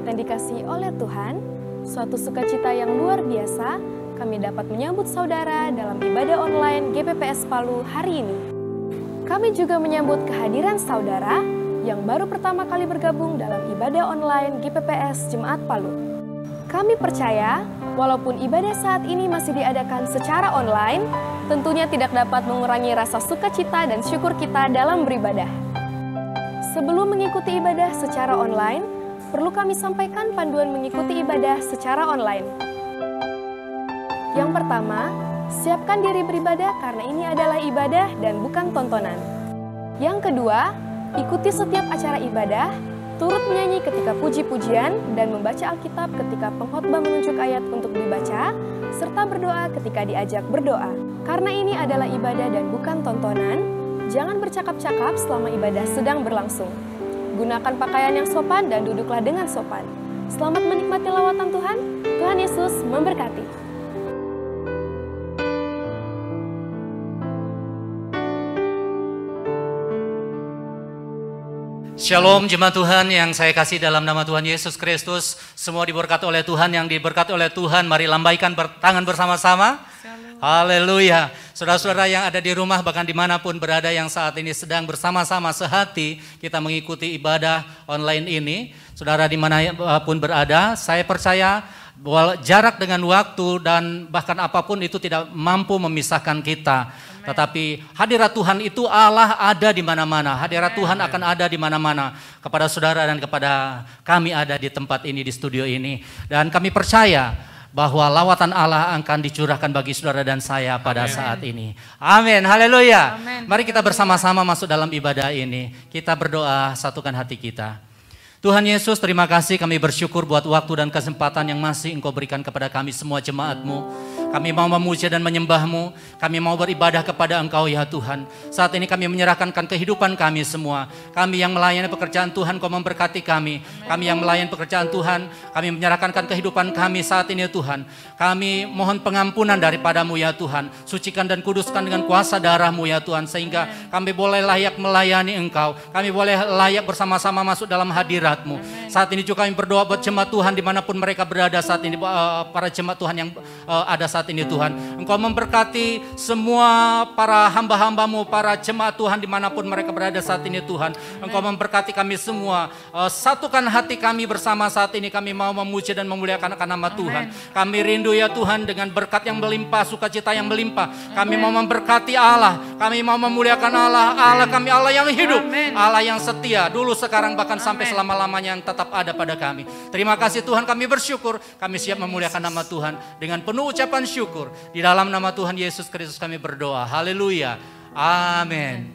yang dikasihi oleh Tuhan, suatu sukacita yang luar biasa kami dapat menyambut saudara dalam ibadah online GPPS Palu hari ini. Kami juga menyambut kehadiran saudara yang baru pertama kali bergabung dalam ibadah online GPPS Jemaat Palu. Kami percaya, walaupun ibadah saat ini masih diadakan secara online, tentunya tidak dapat mengurangi rasa sukacita dan syukur kita dalam beribadah. Sebelum mengikuti ibadah secara online, perlu kami sampaikan panduan mengikuti ibadah secara online. Yang pertama, siapkan diri beribadah karena ini adalah ibadah dan bukan tontonan. Yang kedua, ikuti setiap acara ibadah, turut menyanyi ketika puji-pujian, dan membaca Alkitab ketika pengkhotbah menunjuk ayat untuk dibaca, serta berdoa ketika diajak berdoa. Karena ini adalah ibadah dan bukan tontonan, jangan bercakap-cakap selama ibadah sedang berlangsung. Gunakan pakaian yang sopan dan duduklah dengan sopan. Selamat menikmati lawatan Tuhan. Tuhan Yesus memberkati. Shalom jemaat Tuhan yang saya kasih dalam nama Tuhan Yesus Kristus. Semua diberkati oleh Tuhan, yang diberkati oleh Tuhan. Mari lambaikan tangan bersama-sama. Haleluya. Saudara-saudara yang ada di rumah bahkan dimanapun berada yang saat ini sedang bersama-sama sehati kita mengikuti ibadah online ini. Saudara dimanapun berada, saya percaya bahwa jarak dengan waktu dan bahkan apapun itu tidak mampu memisahkan kita. Tetapi hadirat Tuhan itu Allah ada di mana-mana. Hadirat Tuhan akan ada di mana-mana. Kepada saudara dan kepada kami ada di tempat ini, di studio ini. Dan kami percaya bahwa lawatan Allah akan dicurahkan bagi saudara dan saya pada saat ini. Amin, haleluya. Mari kita bersama-sama masuk dalam ibadah ini. Kita berdoa, satukan hati kita. Tuhan Yesus, terima kasih, kami bersyukur buat waktu dan kesempatan yang masih Engkau berikan kepada kami semua jemaat-Mu. Kami mau memuja dan menyembah-Mu, kami mau beribadah kepada Engkau ya Tuhan. Saat ini kami menyerahkan kehidupan kami semua. Kami yang melayani pekerjaan Tuhan, Kau memberkati kami. Kami yang melayani pekerjaan Tuhan, kami menyerahkan kehidupan kami saat ini ya Tuhan. Kami mohon pengampunan daripada-Mu ya Tuhan. Sucikan dan kuduskan dengan kuasa darah-Mu ya Tuhan, sehingga kami boleh layak melayani Engkau. Kami boleh layak bersama-sama masuk dalam hadirat-Mu. Saat ini juga kami berdoa buat jemaat Tuhan dimanapun mereka berada saat ini, para jemaat Tuhan yang ada saat ini Tuhan. Engkau memberkati semua para hamba-hamba-Mu, para jemaat Tuhan dimanapun mereka berada saat ini Tuhan. Engkau memberkati kami semua. Satukan hati kami bersama saat ini, kami mau memuji dan memuliakan akan nama Tuhan. Kami rindu ya Tuhan dengan berkat yang melimpah, sukacita yang melimpah. Kami mau memberkati Allah, kami mau memuliakan Allah. Allah kami Allah yang hidup, Allah yang setia, dulu sekarang bahkan sampai selama-lamanya, yang tetap ada pada kami. Terima kasih Tuhan, kami bersyukur, kami siap memuliakan nama Tuhan dengan penuh ucapan syukur. Di dalam nama Tuhan Yesus Kristus kami berdoa. Haleluya. Amin.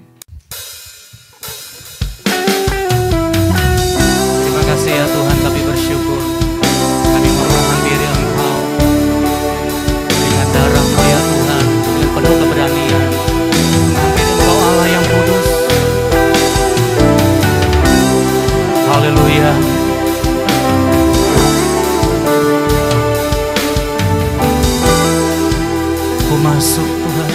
Terima kasih ya Tuhan, kami bersyukur. Kami menyerahkan diri Engkau dengan darah-Mu ya Tuhan, dengan penuh keberanian. Menghampiri Engkau Allah yang kudus. Haleluya. Ku masuk Tuhan,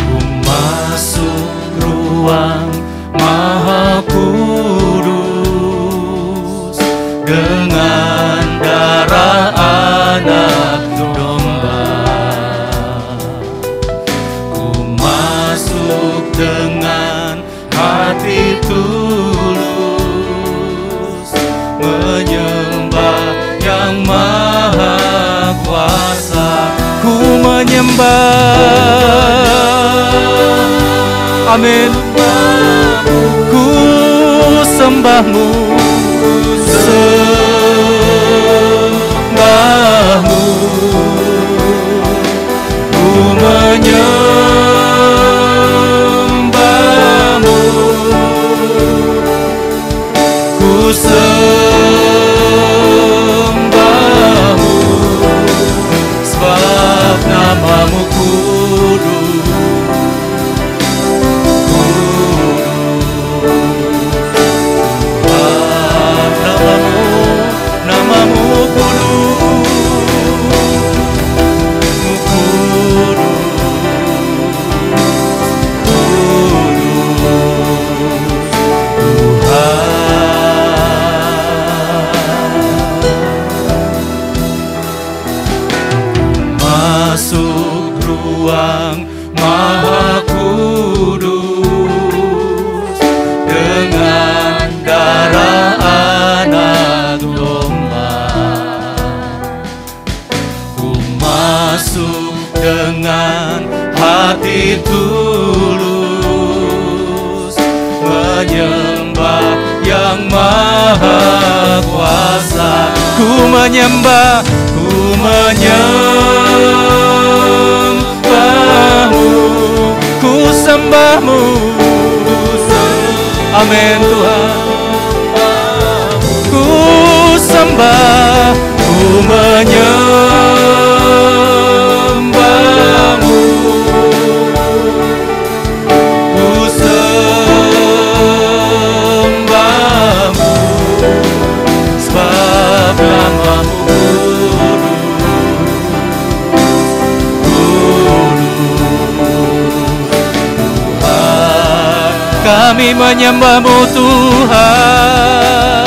ku masuk ruang Maha Kudus dengan darah anak domba. Ku masuk dengan hati tulus menyembah Yang Maha Kuasa. Ku menyembah, amin. Ku sembah-Mu, sembah-Mu. Ku menyembah-Mu, ku sembah-Mu, sebab nama-Mu kudus. Kudus Maha Kudus, dengan darah anak domba ku masuk dengan hati tulus, menyembah yang maha kuasa. Ku menyembahmu, ku sembahmu. Amin Tuhan. Ku sembah, ku menyembahmu, ku sembahmu, sebab namamu kami menyembahmu Tuhan,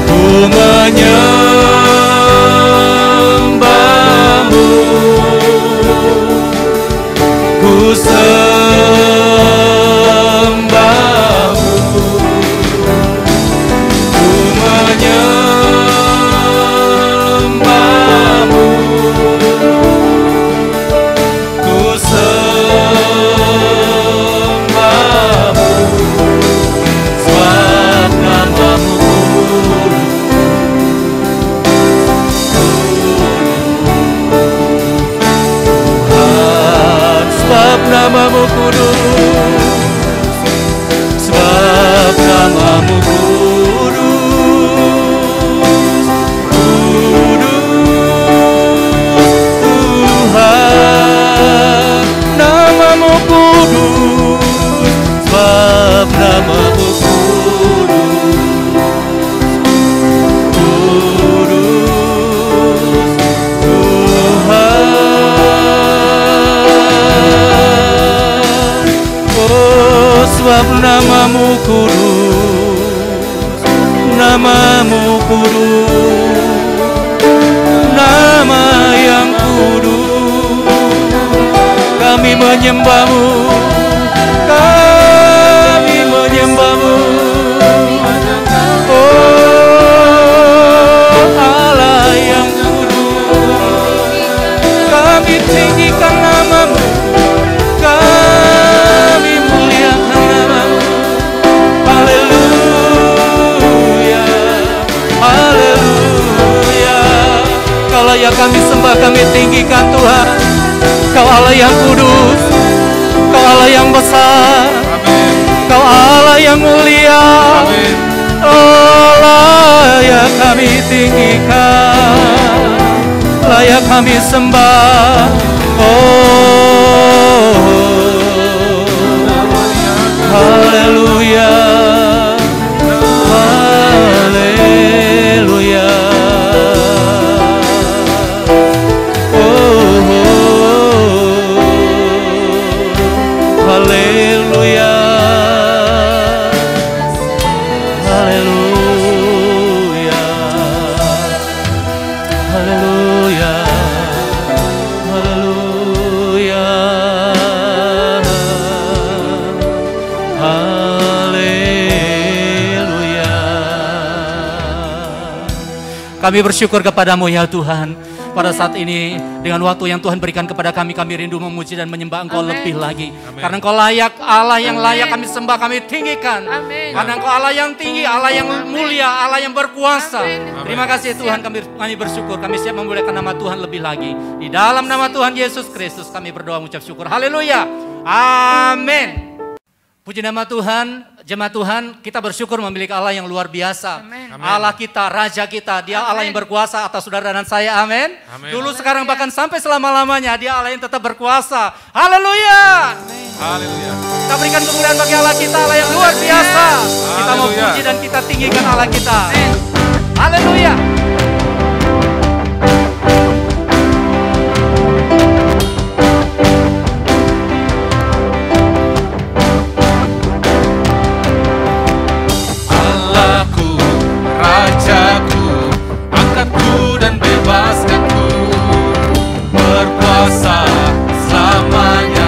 ku menyembahmu, ku sembahmu, ku menyembahmu, ku namamu kudus, sebab namamu kudus, kudus Tuhan. Namamu kudus, sebab namamu kudus, kudus Tuhan. Sebab namamu kudus, namamu kudus, nama yang kudus. Kami menyembahmu, kami menyembahmu. Oh Allah yang kudus, kami tinggikan namamu, kami muliakan namamu. Haleluya, haleluya. Kau layak kami sembah, kami tinggikan Tuhan. Kau Allah yang kudus, Kau Allah yang besar, Kau Allah yang mulia. Oh layak kami tinggikan, layak kami sembah. Oh haleluya, haleluya. Oh haleluya, haleluya, haleluya, haleluya. Kami bersyukur kepadamu ya Tuhan. Pada saat ini dengan waktu yang Tuhan berikan kepada kami, kami rindu memuji dan menyembah Engkau lebih lagi. Karena Engkau layak, Allah yang layak kami sembah, kami tinggikan. Karena Engkau Allah yang tinggi, Allah yang mulia, Allah yang berkuasa. Terima kasih Tuhan, kami bersyukur, kami siap memuliakan nama Tuhan lebih lagi. Di dalam nama Tuhan Yesus Kristus kami berdoa mengucap syukur. Haleluya. Amin. Puji nama Tuhan, jemaat Tuhan, kita bersyukur memiliki Allah yang luar biasa. Amen. Allah kita, Raja kita, Dia Allah yang berkuasa atas saudara dan saya, amin. Dulu, sekarang, bahkan sampai selama-lamanya, Dia Allah yang tetap berkuasa. Haleluya. Haleluya. Kita berikan kemuliaan bagi Allah kita, Allah yang luar biasa. Kita mau puji dan kita tinggikan Allah kita. Haleluya. Rajaku, angkatku dan bebaskanku, berkuasa selamanya.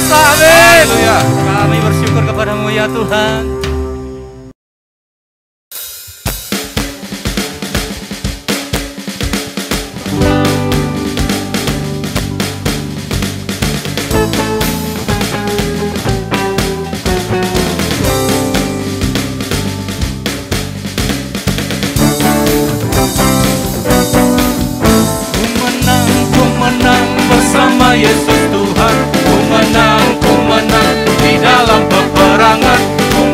kuasa. Amin. Haleluya. Kami bersyukur kepada-Mu ya Tuhan. Bersama Yesus Tuhan, ku menang di dalam peperangan, ku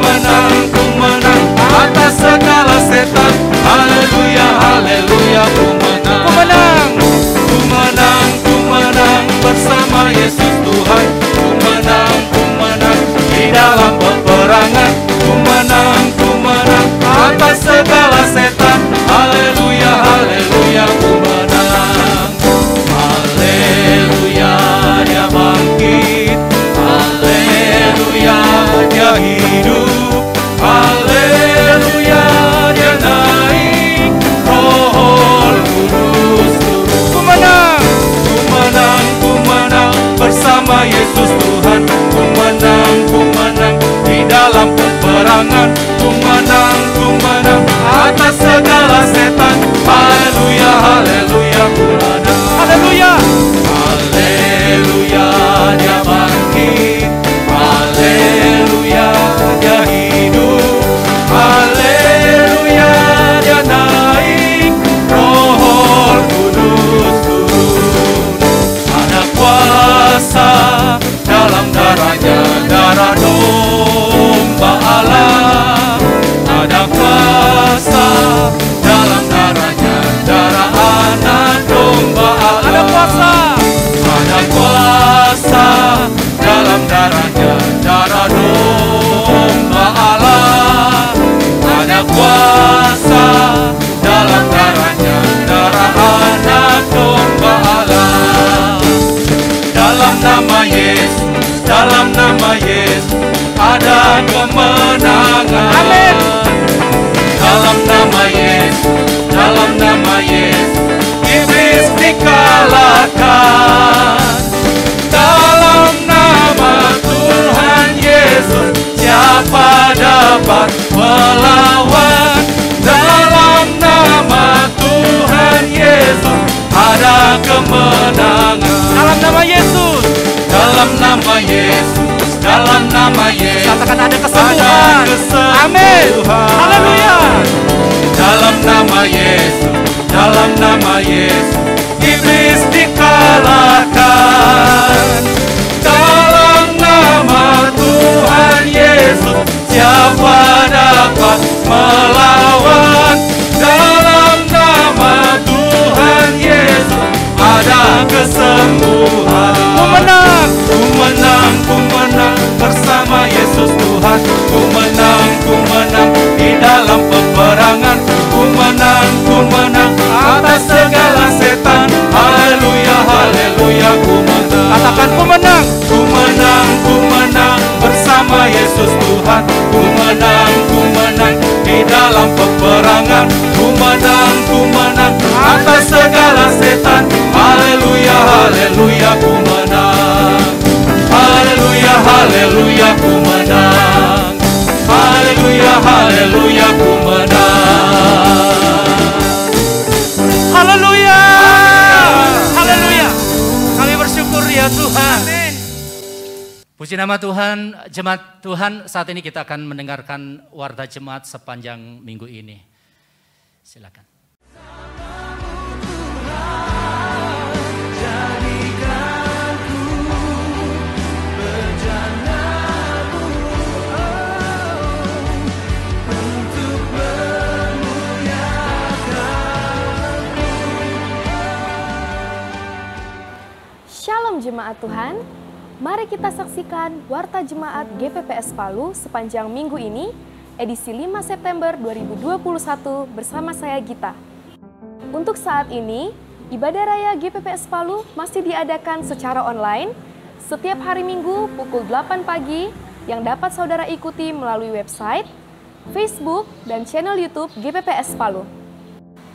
menang atas segala setan. Haleluya, haleluya, ku menang bersama Yesus Tuhan, ku menang di dalam peperangan, ku menang atas segala setan. Haleluya, haleluya, ku menang. Haleluya, dia bangkit. Haleluya, dia hidup. Haleluya, dia naik. Roh Kudus turun. Ku menang bersama Yesus Tuhan. Ku menang di dalam peperangan. Ku menang atas segala setan. Haleluya, haleluya, ku menang. Haleluya, haleluya, dia bangkit. Haleluya, dia hidup. Haleluya, dia naik. Roh Kudus turun. Ada kuasa dalam darahnya, darah domba Allah. Ada kuasa dalam darahnya, darah anak domba Allah. Ada kuasa dalam darahnya, darah domba Allah. Ada kuasa dalam darahnya, darah anak domba Allah. Dalam nama Yesus ada kemenangan. Amin. Dalam nama Yesus iblis dikalahkan. Dalam nama Tuhan Yesus siapa dapat melawan? Dalam nama Tuhan Yesus ada kemenangan. Dalam nama Yesus, dalam nama Yesus, Katakan ada kesembuhan. Amin. Haleluya. Dalam nama Yesus, iblis dikalahkan. Dalam nama Tuhan Yesus, siapa dapat melawan? Dalam nama Tuhan Yesus, ada kesembuhan. Ku menang bersama Yesus Tuhan. Ku menang di dalam peperangan. Ku menang atas segala setan. Haleluya, haleluya, ku menang. Katakan ku menang bersama Yesus Tuhan. Ku menang di dalam peperangan. Ku menang atas segala setan. Haleluya, haleluya, ku menang. Haleluya, haleluya, ku menang. Haleluya, haleluya, ku menang. Haleluya. Haleluya. Kami bersyukur ya Tuhan. Amin. Puji nama Tuhan, jemaat Tuhan. Saat ini kita akan mendengarkan warta jemaat sepanjang minggu ini. Silakan. Shalom jemaat Tuhan, mari kita saksikan Warta Jemaat GPPS Palu sepanjang minggu ini, edisi 5 September 2021 bersama saya Gita. Untuk saat ini, ibadah raya GPPS Palu masih diadakan secara online setiap hari Minggu pukul 8 pagi yang dapat saudara ikuti melalui website, Facebook, dan channel YouTube GPPS Palu.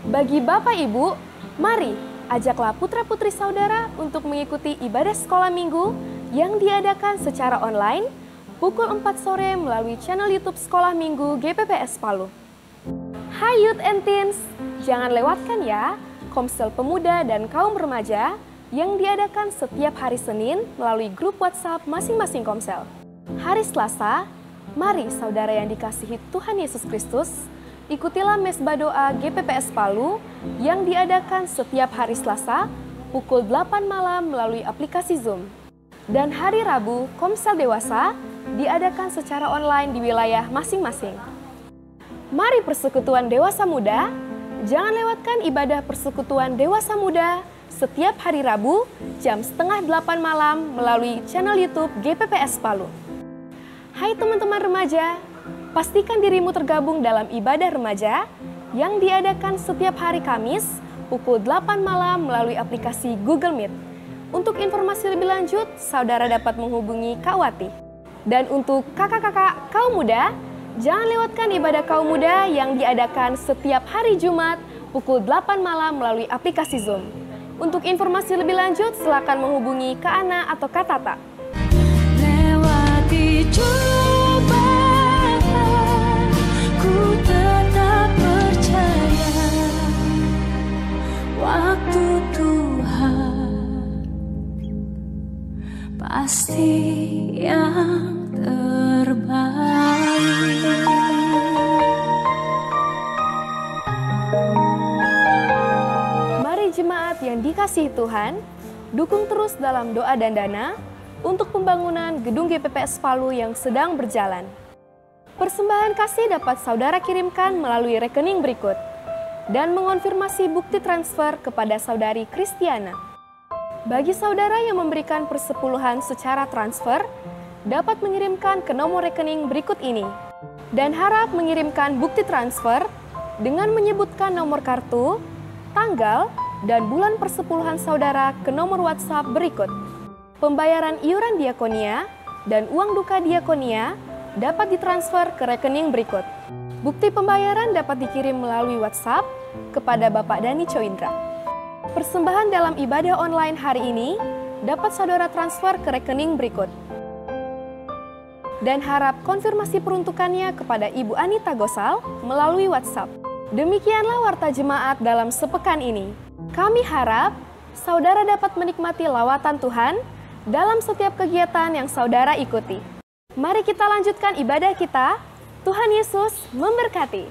Bagi Bapak Ibu, mari ajaklah putra-putri saudara untuk mengikuti ibadah sekolah minggu yang diadakan secara online pukul 4 sore melalui channel YouTube Sekolah Minggu GPPS Palu. Hai Youth and Teens, jangan lewatkan ya Komsel Pemuda dan Kaum Remaja yang diadakan setiap hari Senin melalui grup WhatsApp masing-masing Komsel. Hari Selasa, mari saudara yang dikasihi Tuhan Yesus Kristus, ikutilah Mesbah Doa GPPS Palu yang diadakan setiap hari Selasa pukul 8 malam melalui aplikasi Zoom. Dan hari Rabu, Komsel Dewasa diadakan secara online di wilayah masing-masing. Mari persekutuan dewasa muda, jangan lewatkan ibadah persekutuan dewasa muda setiap hari Rabu jam 7:30 malam melalui channel YouTube GPPS Palu. Hai teman-teman remaja, pastikan dirimu tergabung dalam ibadah remaja yang diadakan setiap hari Kamis pukul 8 malam melalui aplikasi Google Meet. Untuk informasi lebih lanjut, saudara dapat menghubungi Kak Wati. Dan untuk kakak-kakak kaum muda, jangan lewatkan ibadah kaum muda yang diadakan setiap hari Jumat pukul 8 malam melalui aplikasi Zoom. Untuk informasi lebih lanjut, silakan menghubungi Kak Ana atau Kak Tata. Lewati cobaan, ku tetap percaya waktu Tuhan pasti yang terbaik. Mari jemaat yang dikasihi Tuhan, dukung terus dalam doa dan dana untuk pembangunan gedung GPPS Palu yang sedang berjalan. Persembahan kasih dapat saudara kirimkan melalui rekening berikut dan mengonfirmasi bukti transfer kepada saudari Kristiana. Bagi saudara yang memberikan persepuluhan secara transfer, dapat mengirimkan ke nomor rekening berikut ini. Dan harap mengirimkan bukti transfer dengan menyebutkan nomor kartu, tanggal, dan bulan persepuluhan saudara ke nomor WhatsApp berikut. Pembayaran iuran diakonia dan uang duka diakonia dapat ditransfer ke rekening berikut. Bukti pembayaran dapat dikirim melalui WhatsApp kepada Bapak Dani Coindra. Persembahan dalam ibadah online hari ini dapat saudara transfer ke rekening berikut. Dan harap konfirmasi peruntukannya kepada Ibu Anita Gosal melalui WhatsApp. Demikianlah warta jemaat dalam sepekan ini. Kami harap saudara dapat menikmati lawatan Tuhan dalam setiap kegiatan yang saudara ikuti. Mari kita lanjutkan ibadah kita. Tuhan Yesus memberkati.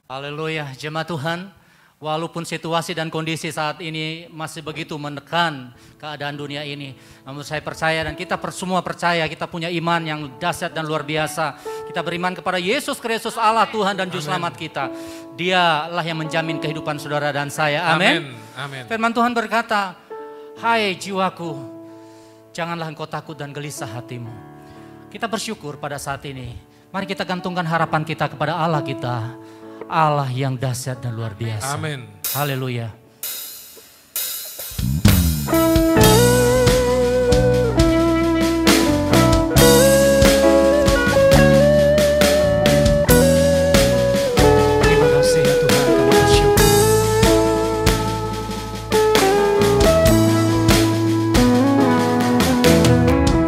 Haleluya, jemaat Tuhan. Walaupun situasi dan kondisi saat ini masih begitu menekan keadaan dunia ini, namun saya percaya dan kita semua percaya, kita punya iman yang dahsyat dan luar biasa. Kita beriman kepada Yesus Kristus, Allah Tuhan dan Juru Selamat kita. Dialah yang menjamin kehidupan saudara dan saya. Amin. Amin. Firman Tuhan berkata, hai jiwaku, janganlah engkau takut dan gelisah hatimu. Kita bersyukur pada saat ini. Mari kita gantungkan harapan kita kepada Allah kita. Allah yang dahsyat dan luar biasa. Amin. Haleluya. Terima kasih ya Tuhan, kami bersyukur.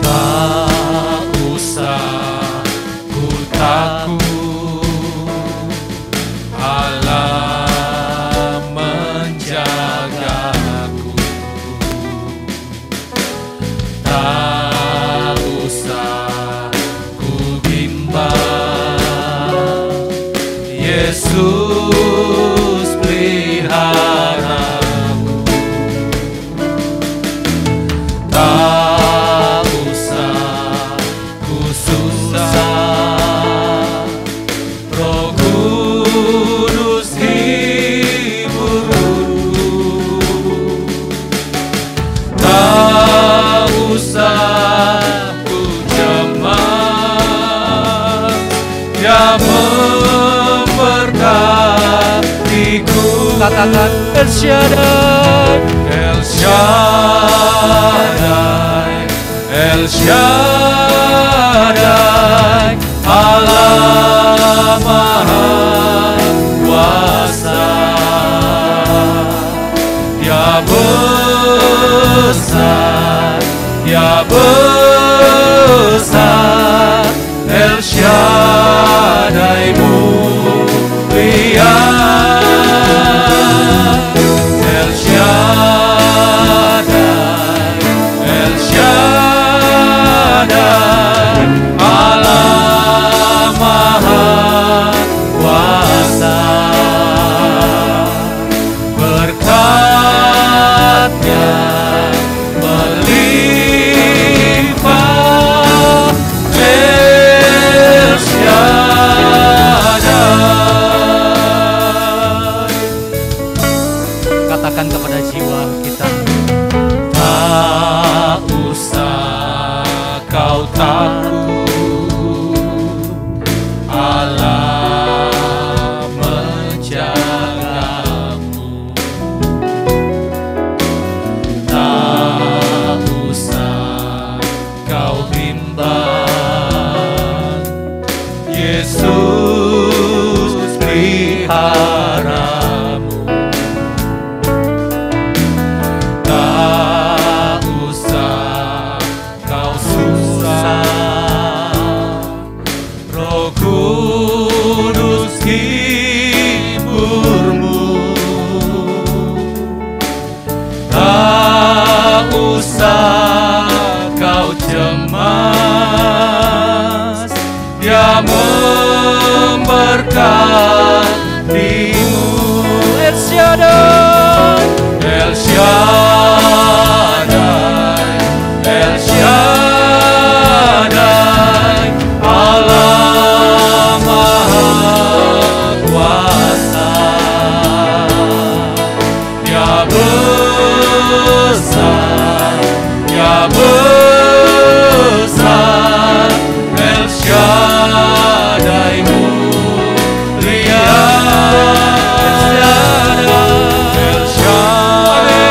Tak usah ku takut, Allah menjagaku. Tak usah ku bimbang, Yesus peliharaku. Tak usah ku susah, Roh Kudus hiburku. Tak usah ku cemas, Dia memberkatiku. Katakan El Shaddai, El Shaddai, El Shaddai, Allah Maha Kuasa. Dia besar, Dia besar, El Shaddai mulia. El Shaddai, El Shaddai, Allah menjagamu. Tak usah kau bimbang, Yesus peliharamu. Tak usah kau susah, Roh Kudus hiburmu. Tak usah kau cemas, Dia memberkatimu. El Shaddai, El Shaddai, El Shaddai, Allah Maha Kuasa. Dia besar, Dia besar, El Shaddai mulia. El Shaddai,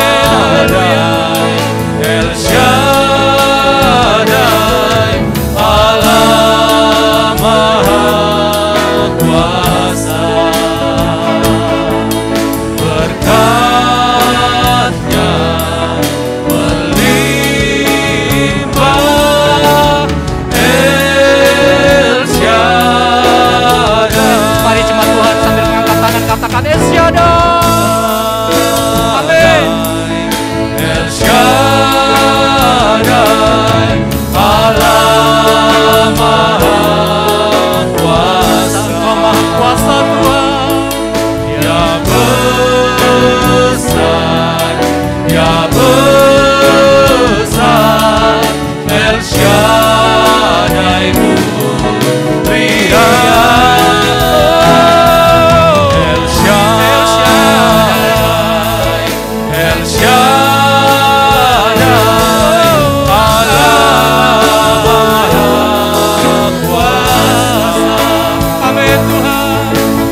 El Shaddai, Allah Maha Kuasa. Berkat-Nya melimpah, El Shaddai. Mari jemaat Tuhan sambil mengangkat tangan katakan El Shaddai. Amin. El Shaddai, Allah Maha Kuasa. Engkau Maha Kuasa Tuhan. Dia besar, Dia besar, El Shaddai mulia. El Shaddai, El Shaddai, Allah Maha Kuasa. Amin Tuhan.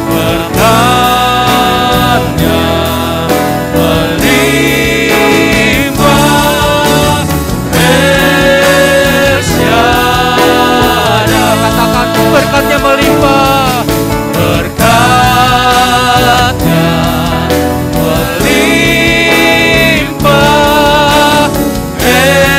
Berkat-Nya melimpah, El Shaddai. Katakan berkat-Nya melimpah. Berkat-Nya melimpah, El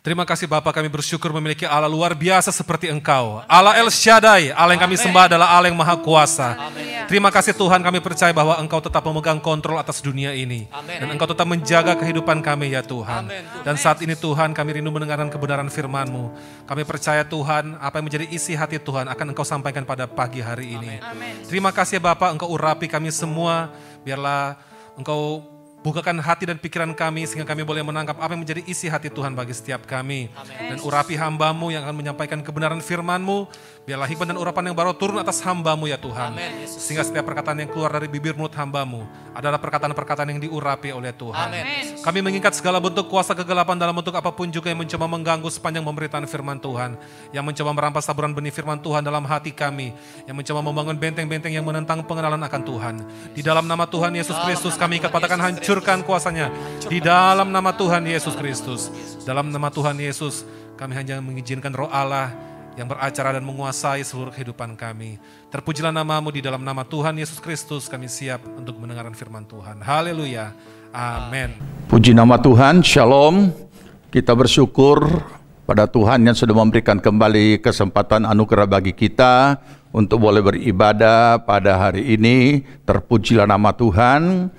Terima kasih Bapa, kami bersyukur memiliki Allah luar biasa seperti Engkau. Allah El Shaddai, Allah yang kami sembah adalah Allah yang Maha Kuasa. Terima kasih Tuhan, kami percaya bahwa Engkau tetap memegang kontrol atas dunia ini. Dan Engkau tetap menjaga kehidupan kami ya Tuhan. Dan saat ini Tuhan, kami rindu mendengarkan kebenaran firman-Mu. Kami percaya Tuhan, apa yang menjadi isi hati Tuhan akan Engkau sampaikan pada pagi hari ini. Terima kasih Bapa, Engkau urapi kami semua. Biarlah Engkau bukakan hati dan pikiran kami sehingga kami boleh menangkap apa yang menjadi isi hati Tuhan bagi setiap kami. Dan urapi hamba-Mu yang akan menyampaikan kebenaran firman-Mu. Biarlah hikmat dan urapan yang baru turun atas hamba-Mu ya Tuhan. Sehingga setiap perkataan yang keluar dari bibir mulut hamba-Mu adalah perkataan-perkataan yang diurapi oleh Tuhan. Kami mengikat segala bentuk kuasa kegelapan dalam bentuk apapun juga yang mencoba mengganggu sepanjang pemberitaan firman Tuhan. Yang mencoba merampas taburan benih firman Tuhan dalam hati kami. Yang mencoba membangun benteng-benteng yang menentang pengenalan akan Tuhan. Di dalam nama Tuhan Yesus Kristus kami ikat katakan hancurkan kuasanya. Di dalam nama Tuhan Yesus Kristus. Dalam nama Tuhan Yesus kami hanya mengizinkan Roh Allah yang beracara dan menguasai seluruh kehidupan kami. Terpujilah nama-Mu, di dalam nama Tuhan Yesus Kristus kami siap untuk mendengarkan firman Tuhan. Haleluya. Amin. Puji nama Tuhan, Shalom. Kita bersyukur pada Tuhan yang sudah memberikan kembali kesempatan anugerah bagi kita untuk boleh beribadah pada hari ini. Terpujilah nama Tuhan.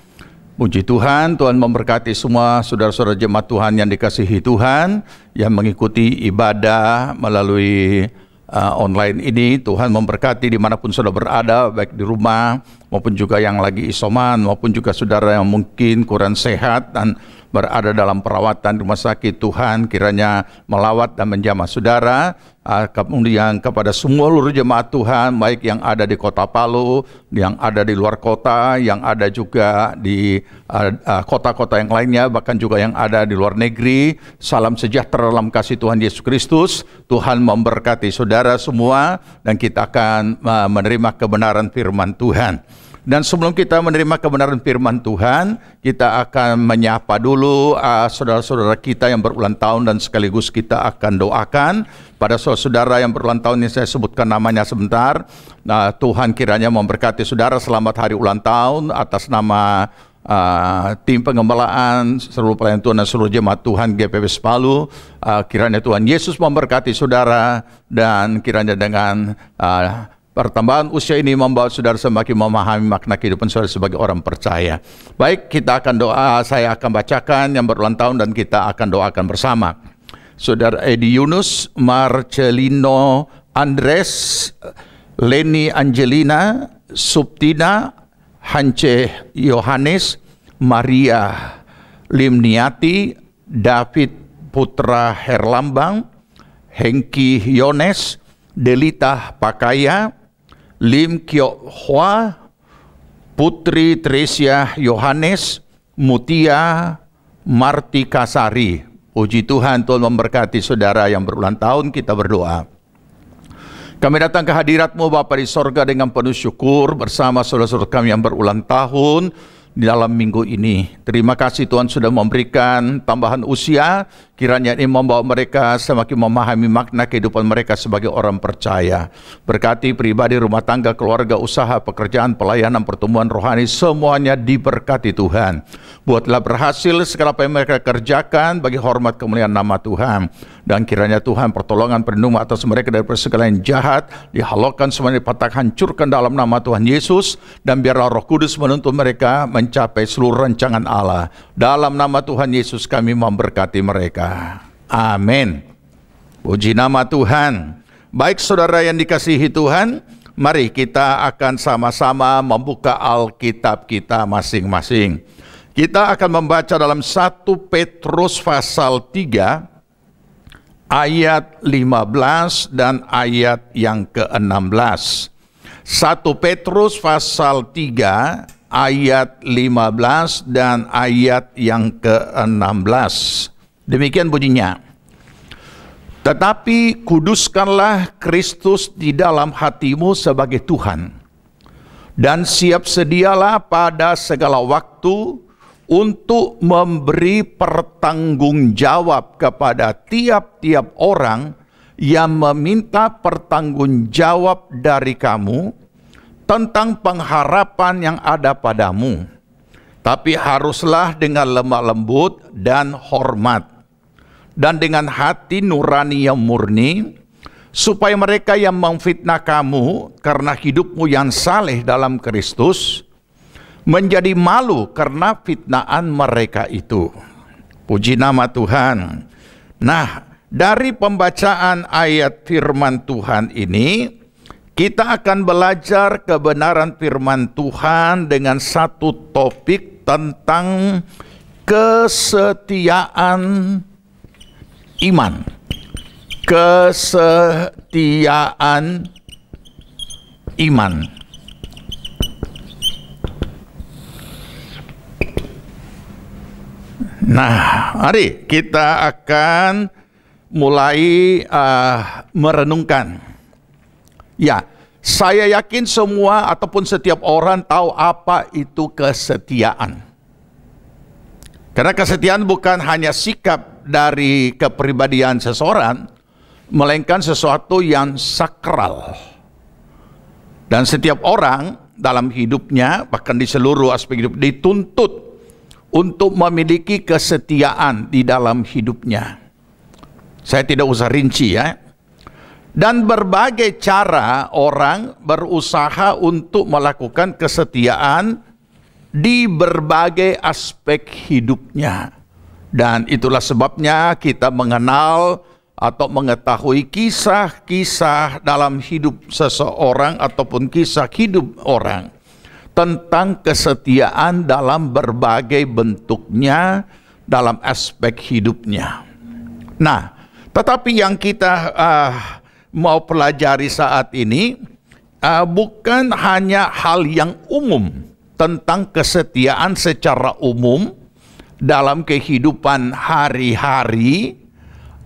Puji Tuhan, Tuhan memberkati semua saudara-saudara jemaat Tuhan yang dikasihi Tuhan, yang mengikuti ibadah melalui online ini. Tuhan memberkati dimanapun saudara berada, baik di rumah maupun juga yang lagi isoman, maupun juga saudara yang mungkin kurang sehat dan berada dalam perawatan rumah sakit. Tuhan kiranya melawat dan menjamah saudara. Kemudian kepada semua seluruh jemaat Tuhan, baik yang ada di kota Palu, yang ada di luar kota, yang ada juga di kota-kota yang lainnya, bahkan juga yang ada di luar negeri. Salam sejahtera dalam kasih Tuhan Yesus Kristus. Tuhan memberkati saudara semua, dan kita akan menerima kebenaran firman Tuhan. Dan sebelum kita menerima kebenaran firman Tuhan, kita akan menyapa dulu saudara-saudara kita yang berulang tahun, dan sekaligus kita akan doakan pada saudara yang berulang tahun ini. Saya sebutkan namanya sebentar. Tuhan kiranya memberkati saudara, selamat hari ulang tahun atas nama tim pengembalaan, seluruh pelayan Tuhan dan seluruh jemaat Tuhan GPPS Palu. Kiranya Tuhan Yesus memberkati saudara, dan kiranya dengan pertambahan usia ini membawa saudara semakin memahami makna kehidupan saudara sebagai orang percaya. Baik, kita akan doa. Saya akan bacakan yang berulang tahun dan kita akan doakan bersama. Saudara Edi Yunus, Marcelino Andres, Leni Angelina, Subtina, Hance Yohanes, Maria Limniati, David Putra Herlambang, Hengki Yones, Delita Pakaya, Lim Kyok Hwa, Putri Tresia Yohanes, Mutia Marti Kasari. Puji Tuhan, Tuhan memberkati saudara yang berulang tahun. Kita berdoa. Kami datang ke hadirat-Mu Bapa di sorga dengan penuh syukur bersama saudara-saudara kami yang berulang tahun di dalam minggu ini. Terima kasih Tuhan sudah memberikan tambahan usia. Kiranya ini membawa mereka semakin memahami makna kehidupan mereka sebagai orang percaya. Berkati pribadi, rumah tangga, keluarga, usaha, pekerjaan, pelayanan, pertumbuhan rohani, semuanya diberkati Tuhan. Buatlah berhasil segala apa yang mereka kerjakan bagi hormat kemuliaan nama Tuhan. Dan kiranya Tuhan pertolongan perlindungan atas mereka dari segala yang jahat, dihalaukan semuanya, dipatah hancurkan dalam nama Tuhan Yesus. Dan biarlah Roh Kudus menuntun mereka mencapai seluruh rancangan Allah. Dalam nama Tuhan Yesus kami memberkati mereka. Amin. Puji nama Tuhan. Baik saudara yang dikasihi Tuhan, mari kita akan sama-sama membuka Alkitab kita masing-masing. Kita akan membaca dalam 1 Petrus pasal 3 ayat 15 dan ayat yang ke-16. 1 Petrus pasal 3 ayat 15 dan ayat yang ke-16. Demikian bunyinya. Tetapi kuduskanlah Kristus di dalam hatimu sebagai Tuhan, dan siap sedialah pada segala waktu untuk memberi pertanggungjawab kepada tiap-tiap orang yang meminta pertanggungjawab dari kamu tentang pengharapan yang ada padamu. Tapi haruslah dengan lemah lembut dan hormat, dan dengan hati nurani yang murni, supaya mereka yang memfitnah kamu karena hidupmu yang saleh dalam Kristus menjadi malu karena fitnaan mereka itu. Puji nama Tuhan. Nah, dari pembacaan ayat firman Tuhan ini, kita akan belajar kebenaran firman Tuhan dengan satu topik tentang kesetiaan iman. Kesetiaan iman. Nah, mari kita akan mulai merenungkan. Ya, saya yakin semua ataupun setiap orang tahu apa itu kesetiaan. Karena kesetiaan bukan hanya sikap dari kepribadian seseorang, melainkan sesuatu yang sakral. Dan setiap orang dalam hidupnya, bahkan di seluruh aspek hidup, dituntut untuk memiliki kesetiaan di dalam hidupnya. Saya tidak usah rinci ya. Dan berbagai cara orang berusaha untuk melakukan kesetiaan di berbagai aspek hidupnya. Dan itulah sebabnya kita mengenal atau mengetahui kisah-kisah dalam hidup seseorang ataupun kisah hidup orang. tentang kesetiaan dalam berbagai bentuknya dalam aspek hidupnya. Nah, tetapi yang kita mau pelajari saat ini bukan hanya hal yang umum tentang kesetiaan secara umum dalam kehidupan hari-hari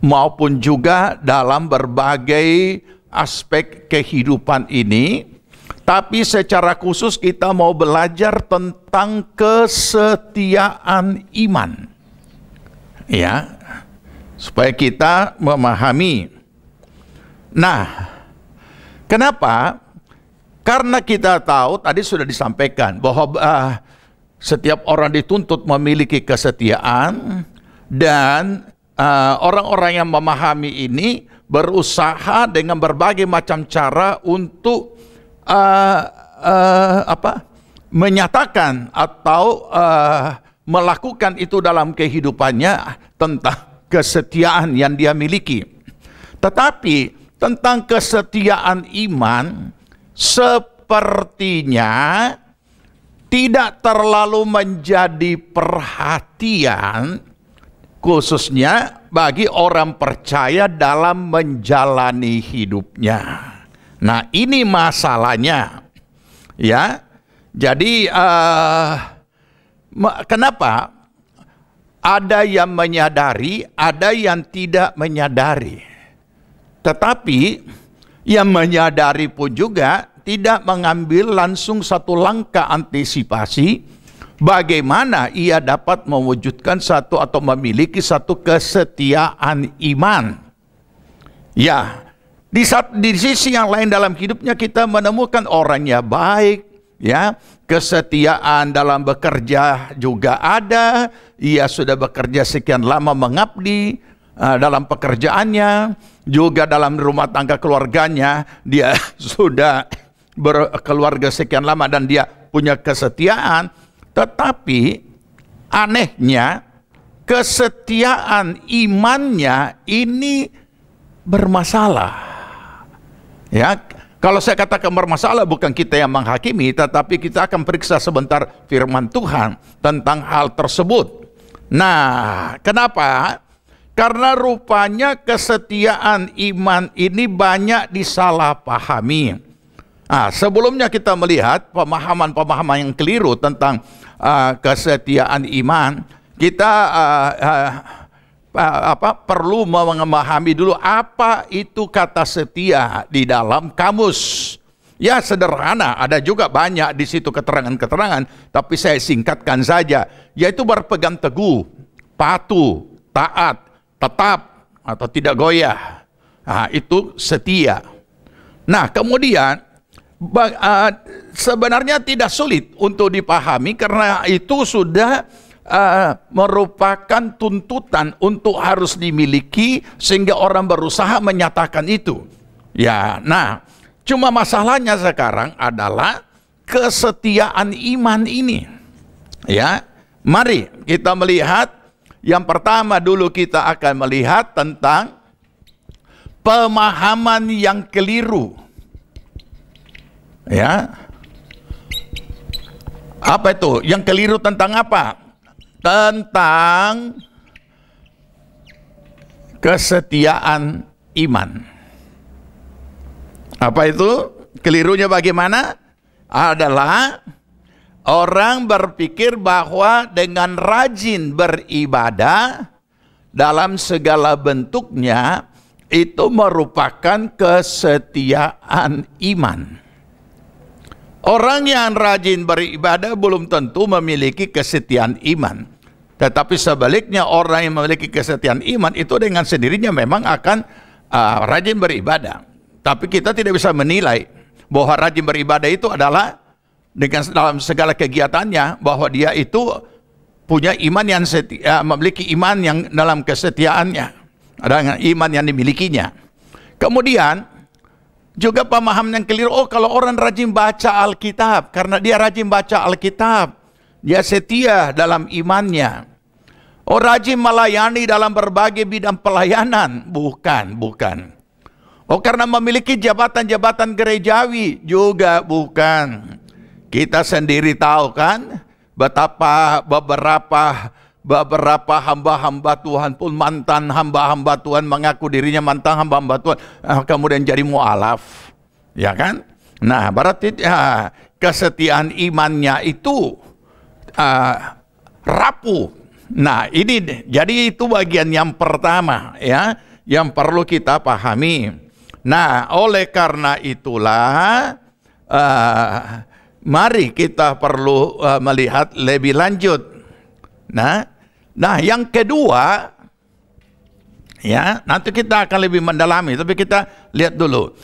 maupun juga dalam berbagai aspek kehidupan ini, tapi secara khusus kita mau belajar tentang kesetiaan iman. Ya, supaya kita memahami. Nah, kenapa? Karena kita tahu, tadi sudah disampaikan, bahwa setiap orang dituntut memiliki kesetiaan, dan orang-orang yang memahami ini berusaha dengan berbagai macam cara untuk menyatakan atau melakukan itu dalam kehidupannya tentang kesetiaan yang dia miliki. Tetapi tentang kesetiaan iman sepertinya tidak terlalu menjadi perhatian, khususnya bagi orang percaya dalam menjalani hidupnya. Nah, ini masalahnya, ya. Jadi kenapa ada yang menyadari, ada yang tidak menyadari. Tetapi yang menyadari pun juga tidak mengambil langsung satu langkah antisipasi bagaimana ia dapat mewujudkan satu atau memiliki satu kesetiaan iman. Ya, di sisi yang lain dalam hidupnya kita menemukan orangnya baik, ya, kesetiaan dalam bekerja juga ada. Ia sudah bekerja sekian lama mengabdi dalam pekerjaannya, juga dalam rumah tangga keluarganya dia sudah berkeluarga sekian lama dan dia punya kesetiaan. Tetapi anehnya kesetiaan imannya ini bermasalah. Ya, kalau saya katakan bermasalah bukan kita yang menghakimi, tetapi kita akan periksa sebentar firman Tuhan tentang hal tersebut. Nah, kenapa? Karena rupanya kesetiaan iman ini banyak disalahpahami. Sebelumnya kita melihat pemahaman-pemahaman yang keliru tentang kesetiaan iman. Kita perlu memahami dulu apa itu kata setia di dalam kamus. Ya, sederhana, ada juga banyak di situ keterangan-keterangan, tapi saya singkatkan saja, yaitu berpegang teguh, patuh, taat, tetap atau tidak goyah. Itu setia. Nah, kemudian sebenarnya tidak sulit untuk dipahami karena itu sudah merupakan tuntutan untuk harus dimiliki sehingga orang berusaha menyatakan itu. Ya, nah, cuma masalahnya sekarang adalah kesetiaan iman ini. Ya, mari kita melihat yang pertama dulu kita akan melihat tentang pemahaman yang keliru. Ya. Apa itu? Yang keliru tentang apa? Tentang kesetiaan iman. Apa itu? Kelirunya bagaimana? Adalah orang berpikir bahwa dengan rajin beribadah dalam segala bentuknya itu merupakan kesetiaan iman. Orang yang rajin beribadah belum tentu memiliki kesetiaan iman. Tetapi sebaliknya orang yang memiliki kesetiaan iman itu dengan sendirinya memang akan rajin beribadah. Tapi kita tidak bisa menilai bahwa rajin beribadah itu adalah dengan dalam segala kegiatannya bahwa dia itu punya iman yang memiliki iman yang dalam kesetiaannya, dengan iman yang dimilikinya. Kemudian juga pemahaman yang keliru, kalau orang rajin baca Alkitab, karena dia rajin baca Alkitab, dia setia dalam imannya. Rajin melayani dalam berbagai bidang pelayanan, bukan. Karena memiliki jabatan-jabatan gerejawi, juga bukan. Kita sendiri tahu kan betapa beberapa hamba-hamba Tuhan pun, mantan hamba-hamba Tuhan, mengaku dirinya mantan hamba-hamba Tuhan, kemudian jadi mualaf, ya kan? Nah, berarti kesetiaan imannya itu rapuh. Nah, ini jadi itu bagian yang pertama ya, yang perlu kita pahami. Nah, oleh karena itulah mari kita perlu melihat lebih lanjut. Nah, yang kedua ya, nanti kita akan lebih mendalami, tapi kita lihat dulu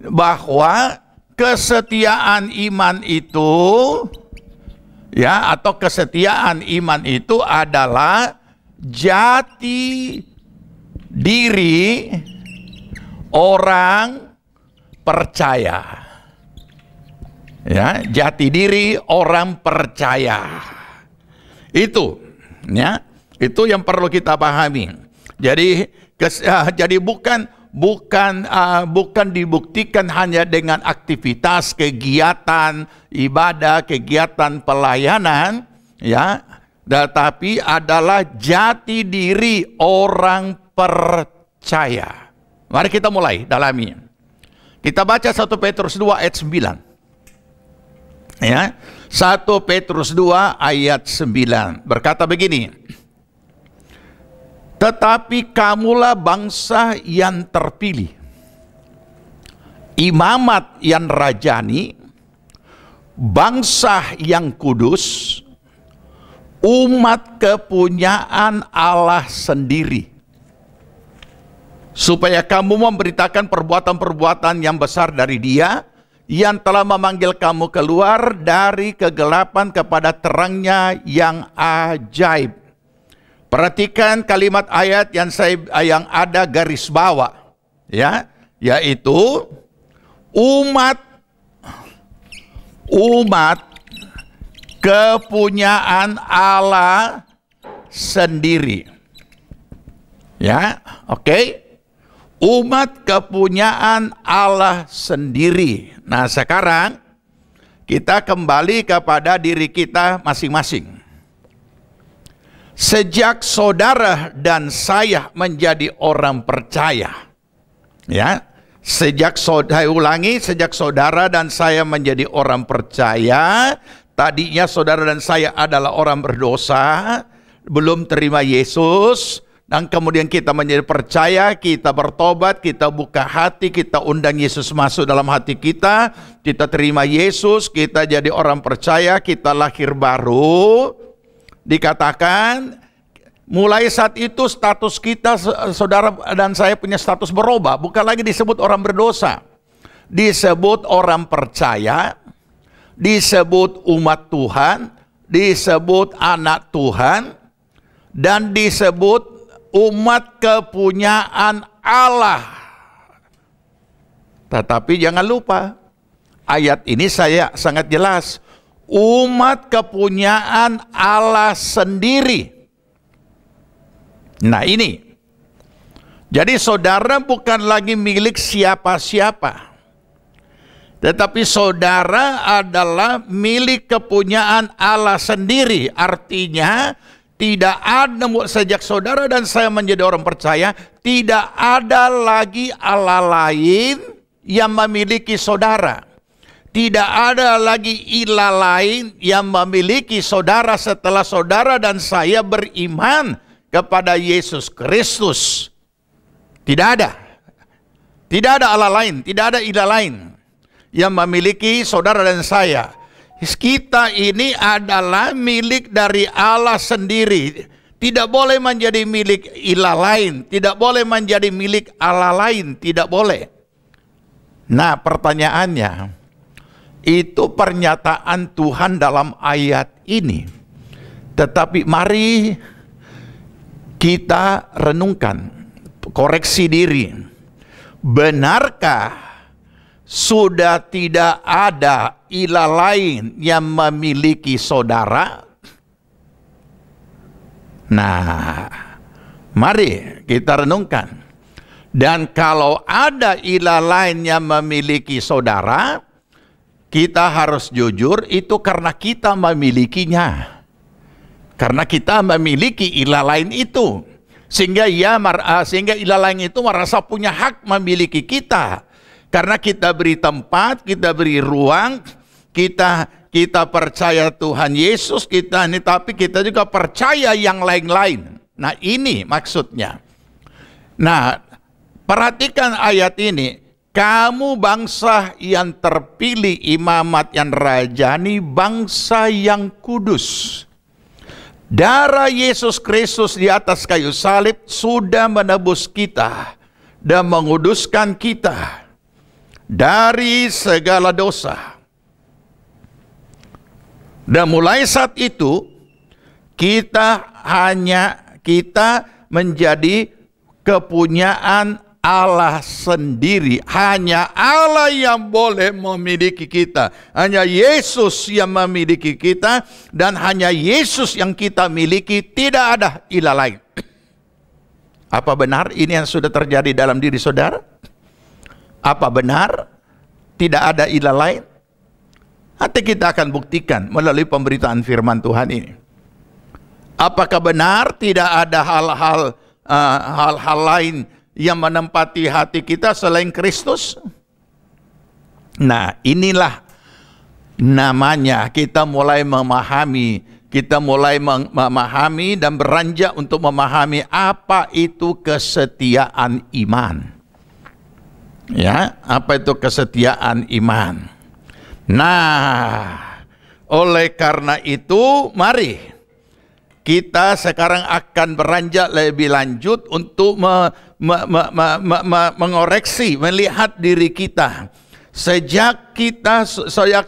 bahwa kesetiaan iman itu ya, atau kesetiaan iman itu adalah jati diri orang percaya. Ya, jati diri orang percaya. Itu ya, itu yang perlu kita pahami. Jadi bukan dibuktikan hanya dengan aktivitas, kegiatan ibadah, kegiatan pelayanan, ya, tetapi adalah jati diri orang percaya. Mari kita mulai dalami. Kita baca 1 Petrus 2 ayat 9. Ya, 1 Petrus 2 ayat 9 berkata begini: tetapi kamulah bangsa yang terpilih, imamat yang rajani, bangsa yang kudus, umat kepunyaan Allah sendiri, supaya kamu memberitakan perbuatan-perbuatan yang besar dari Dia yang telah memanggil kamu keluar dari kegelapan kepada terangnya yang ajaib. Perhatikan kalimat ayat yang ada garis bawah, ya, yaitu umat kepunyaan Allah sendiri. Ya, oke. Umat kepunyaan Allah sendiri. Nah, sekarang kita kembali kepada diri kita masing-masing. Sejak saudara dan saya menjadi orang percaya, ya, sejak saudara dan saya menjadi orang percaya, tadinya saudara dan saya adalah orang berdosa, belum terima Yesus, dan kemudian kita menjadi percaya, kita bertobat, kita buka hati, kita undang Yesus masuk dalam hati kita terima Yesus, kita jadi orang percaya, kita lahir baru. Dikatakan mulai saat itu status kita, saudara dan saya punya status berubah, bukan lagi disebut orang berdosa, disebut orang percaya, disebut umat Tuhan, disebut anak Tuhan, dan disebut umat kepunyaan Allah. Tetapi jangan lupa, ayat ini saya sangat jelas, umat kepunyaan Allah sendiri. Nah, ini. Jadi saudara bukan lagi milik siapa-siapa, tetapi saudara adalah milik kepunyaan Allah sendiri. Artinya tidak ada, sejak saudara dan saya menjadi orang percaya, tidak ada lagi Allah lain yang memiliki saudara. Tidak ada lagi ilah lain yang memiliki saudara setelah saudara dan saya beriman kepada Yesus Kristus. Tidak ada. Tidak ada Allah lain, tidak ada ilah lain yang memiliki saudara dan saya. Kita ini adalah milik dari Allah sendiri. Tidak boleh menjadi milik ilah lain, tidak boleh menjadi milik Allah lain, tidak boleh. Nah, pertanyaannya, itu pernyataan Tuhan dalam ayat ini. Tetapi mari kita renungkan, koreksi diri. Benarkah sudah tidak ada ilah lain yang memiliki saudara? Nah, mari kita renungkan. Dan kalau ada ilah lain yang memiliki saudara, kita harus jujur, itu karena kita memilikinya. Karena kita memiliki ilah lain itu. Sehingga ilah lain itu merasa punya hak memiliki kita. Karena kita beri tempat, kita beri ruang, kita percaya Tuhan Yesus kita ini, tapi kita juga percaya yang lain-lain. Nah, ini maksudnya. Nah, perhatikan ayat ini. Kamu bangsa yang terpilih, imamat yang rajani, bangsa yang kudus. Darah Yesus Kristus di atas kayu salib sudah menebus kita dan menguduskan kita dari segala dosa. Dan mulai saat itu kita menjadi kepunyaan Allah sendiri. Hanya Allah yang boleh memiliki kita. Hanya Yesus yang memiliki kita. Dan hanya Yesus yang kita miliki. Tidak ada ilah lain. Apa benar ini yang sudah terjadi dalam diri saudara? Apa benar tidak ada ilah lain? Nanti kita akan buktikan melalui pemberitaan firman Tuhan ini. Apakah benar tidak ada hal-hal lain yang menempati hati kita selain Kristus? Nah, inilah namanya kita mulai memahami, dan beranjak untuk memahami apa itu kesetiaan iman. Ya, apa itu kesetiaan iman? Nah, oleh karena itu, mari kita sekarang akan beranjak lebih lanjut untuk mengoreksi, melihat diri kita. Sejak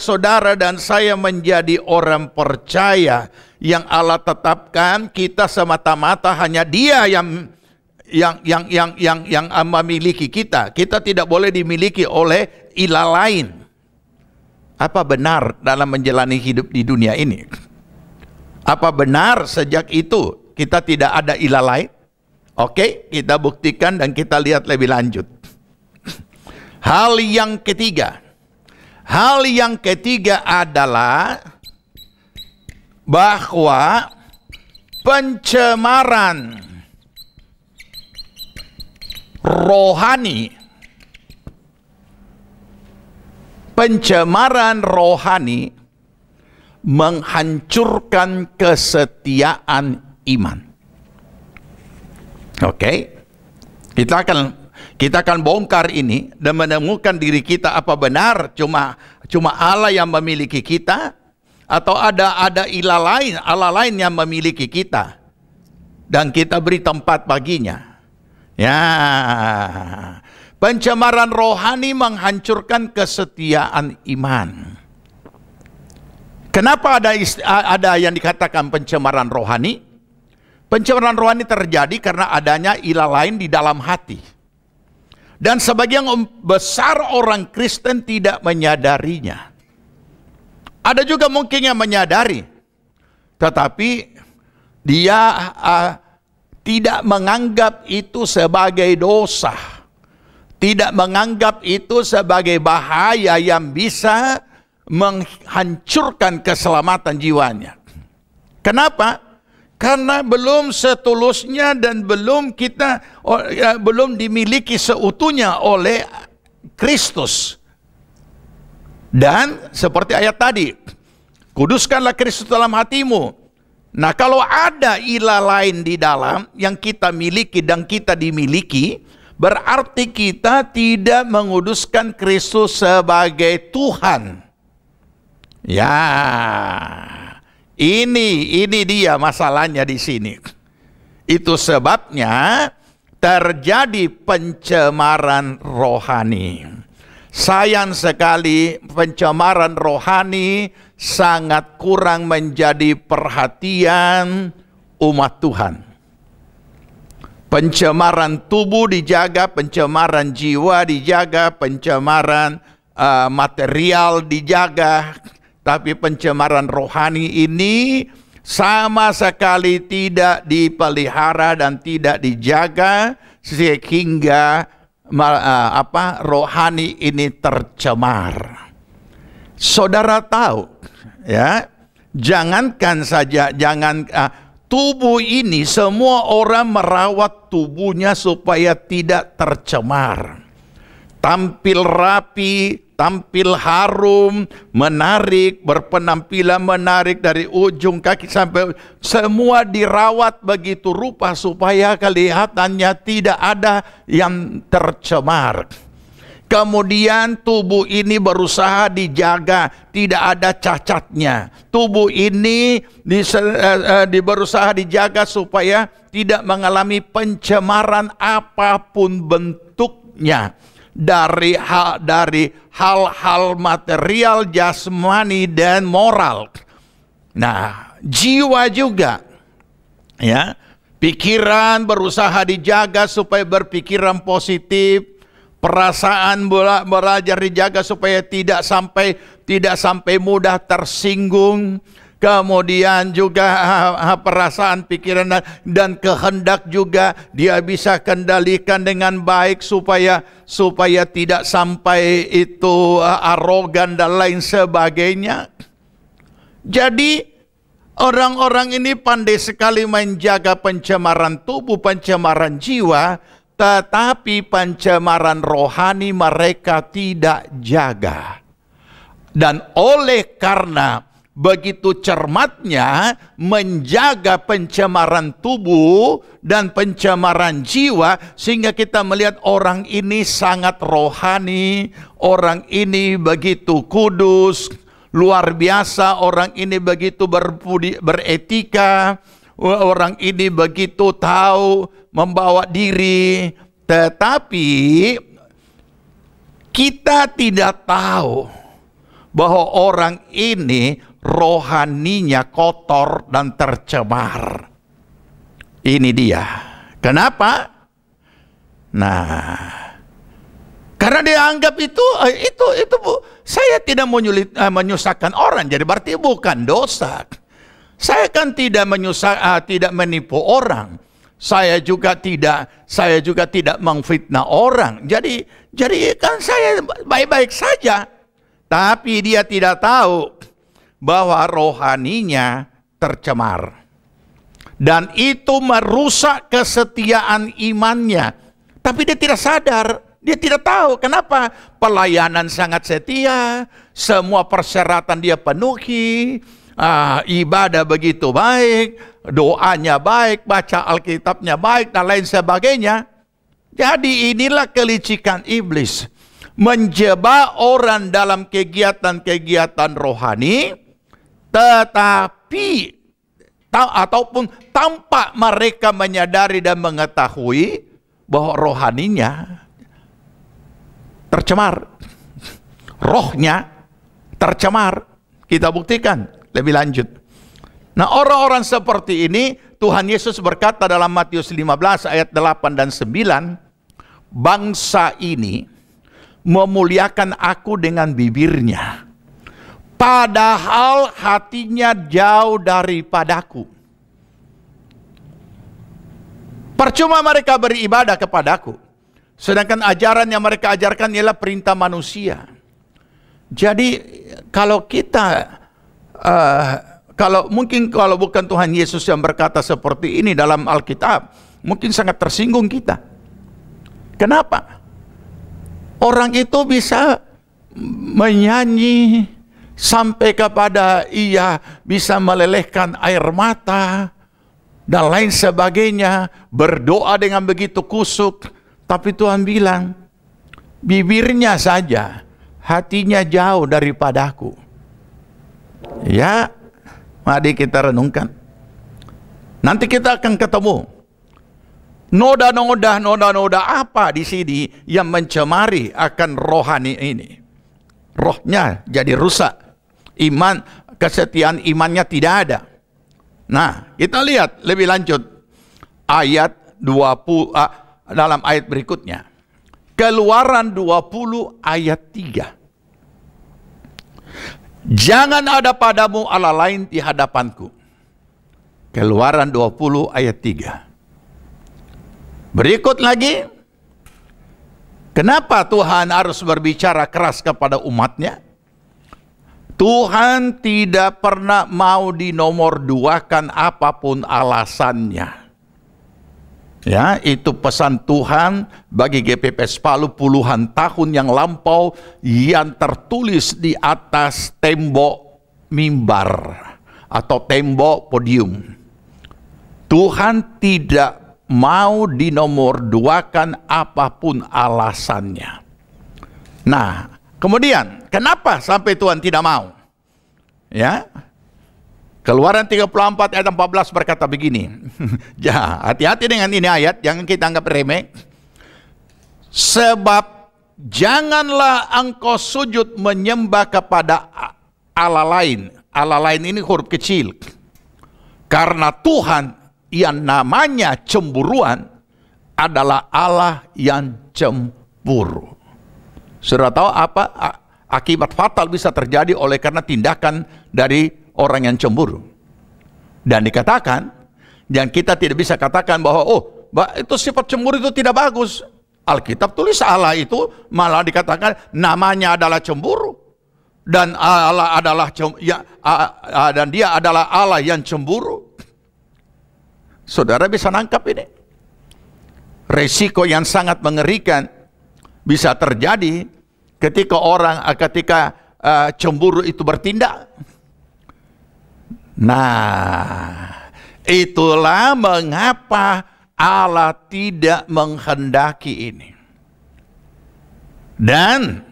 saudara dan saya menjadi orang percaya yang Allah tetapkan, kita semata-mata hanya Dia yang memiliki kita. Kita tidak boleh dimiliki oleh ilah lain. Apa benar dalam menjalani hidup di dunia ini? Apa benar sejak itu kita tidak ada ilah lain? Oke, kita buktikan dan kita lihat lebih lanjut. Hal yang ketiga adalah bahwa pencemaran rohani menghancurkan kesetiaan iman. Oke, kita akan bongkar ini dan menemukan diri kita, apa benar cuma Allah yang memiliki kita, atau ada Allah lain yang memiliki kita dan kita beri tempat baginya. Ya, pencemaran rohani menghancurkan kesetiaan iman. Kenapa ada yang dikatakan pencemaran rohani? Pencemaran rohani terjadi karena adanya ilah lain di dalam hati. Dan sebagian besar orang Kristen tidak menyadarinya. Ada juga mungkin yang menyadari, tetapi dia tidak menganggap itu sebagai dosa. Tidak menganggap itu sebagai bahaya yang bisa menghancurkan keselamatan jiwanya. Kenapa? Karena belum setulusnya dan belum dimiliki seutuhnya oleh Kristus. Dan seperti ayat tadi, kuduskanlah Kristus dalam hatimu. Nah, kalau ada ilah lain di dalam yang kita miliki dan kita dimiliki, berarti kita tidak menguduskan Kristus sebagai Tuhan. Ya, ini dia masalahnya di sini. Itu sebabnya terjadi pencemaran rohani. Sayang sekali pencemaran rohani sangat kurang menjadi perhatian umat Tuhan. Pencemaran tubuh dijaga, pencemaran jiwa dijaga, pencemaran material dijaga. Tapi pencemaran rohani ini sama sekali tidak dipelihara dan tidak dijaga, sehingga rohani ini tercemar. Saudara tahu, ya, jangankan saja, tubuh ini, semua orang merawat tubuhnya supaya tidak tercemar. Tampil rapi, tampil harum, menarik, berpenampilan menarik dari ujung kaki sampai semua dirawat begitu rupa supaya kelihatannya tidak ada yang tercemar. Kemudian tubuh ini berusaha dijaga, tidak ada cacatnya. Tubuh ini berusaha dijaga supaya tidak mengalami pencemaran apapun bentuknya. Dari hal-hal material, jasmani, dan moral. Nah, jiwa juga. Ya, pikiran berusaha dijaga supaya berpikiran positif. Perasaan belajar dijaga supaya tidak sampai mudah tersinggung. Kemudian juga perasaan, pikiran dan kehendak juga dia bisa kendalikan dengan baik supaya tidak sampai itu arogan dan lain sebagainya. Jadi orang-orang ini pandai sekali menjaga pencemaran tubuh, pencemaran jiwa, tetapi pencemaran rohani mereka tidak jaga. Dan oleh karena begitu cermatnya menjaga pencemaran tubuh dan pencemaran jiwa, sehingga kita melihat orang ini sangat rohani, orang ini begitu kudus, luar biasa, orang ini begitu beretika, orang ini begitu tahu membawa diri, tetapi kita tidak tahu bahwa orang ini rohaninya kotor dan tercemar. Ini dia. Kenapa? Nah, karena dia anggap itu saya tidak menyusahkan orang, jadi berarti bukan dosa. Saya kan tidak menipu orang. Saya juga tidak memfitnah orang. Jadi kan saya baik-baik saja. Tapi dia tidak tahu bahwa rohaninya tercemar. Dan itu merusak kesetiaan imannya. Tapi dia tidak sadar. Dia tidak tahu kenapa. Pelayanan sangat setia. Semua persyaratan dia penuhi. Ibadah begitu baik, doanya baik, baca Alkitabnya baik, dan lain sebagainya. Jadi inilah kelicikan iblis, menjebak orang dalam kegiatan-kegiatan rohani, tetapi ataupun tanpa mereka menyadari dan mengetahui bahwa rohaninya tercemar, rohnya tercemar. Kita buktikan lebih lanjut. Nah, orang-orang seperti ini Tuhan Yesus berkata dalam Matius 15 ayat 8 dan 9, bangsa ini memuliakan aku dengan bibirnya, padahal hatinya jauh daripadaku. Percuma mereka beribadah kepadaku, sedangkan ajaran yang mereka ajarkan ialah perintah manusia. Jadi kalau kita kalau bukan Tuhan Yesus yang berkata seperti ini dalam Alkitab, mungkin sangat tersinggung kita. Kenapa? Orang itu bisa menyanyi sampai kepada ia bisa melelehkan air mata dan lain sebagainya, berdoa dengan begitu kusuk, tapi Tuhan bilang, bibirnya saja, hatinya jauh daripadaku. Ya, mari kita renungkan. Nanti kita akan ketemu noda-noda apa di sini yang mencemari akan rohani ini. Rohnya jadi rusak. Kesetiaan imannya tidak ada. Nah, kita lihat lebih lanjut ayat 20 dalam ayat berikutnya. Keluaran 20 ayat 3. Jangan ada padamu Allah lain di hadapanku. Keluaran 20 ayat 3. Berikut lagi. Kenapa Tuhan harus berbicara keras kepada umatnya? Tuhan tidak pernah mau dinomorduakan apapun alasannya. Ya, itu pesan Tuhan bagi GPPS Palu puluhan tahun yang lampau yang tertulis di atas tembok mimbar atau tembok podium. Tuhan tidak mau dinomorduakan apapun alasannya. Nah, kemudian kenapa sampai Tuhan tidak mau? Ya. Keluaran 34 ayat 14 berkata begini. Ya, hati-hati dengan ini ayat, jangan kita anggap remeh. Sebab janganlah engkau sujud menyembah kepada Allah lain. Allah lain ini huruf kecil. Karena Tuhan yang namanya cemburuan adalah Allah yang cemburu. Sudah tahu apa akibat fatal bisa terjadi oleh karena tindakan dari orang yang cemburu. Dan dikatakan, dan kita tidak bisa katakan bahwa itu sifat cemburu itu tidak bagus. Alkitab tulis Allah itu malah dikatakan namanya adalah cemburu, dan Allah adalah dan Dia adalah Allah yang cemburu. Saudara bisa nangkap ini? Resiko yang sangat mengerikan bisa terjadi ketika cemburu itu bertindak. Nah, itulah mengapa Allah tidak menghendaki ini. Dan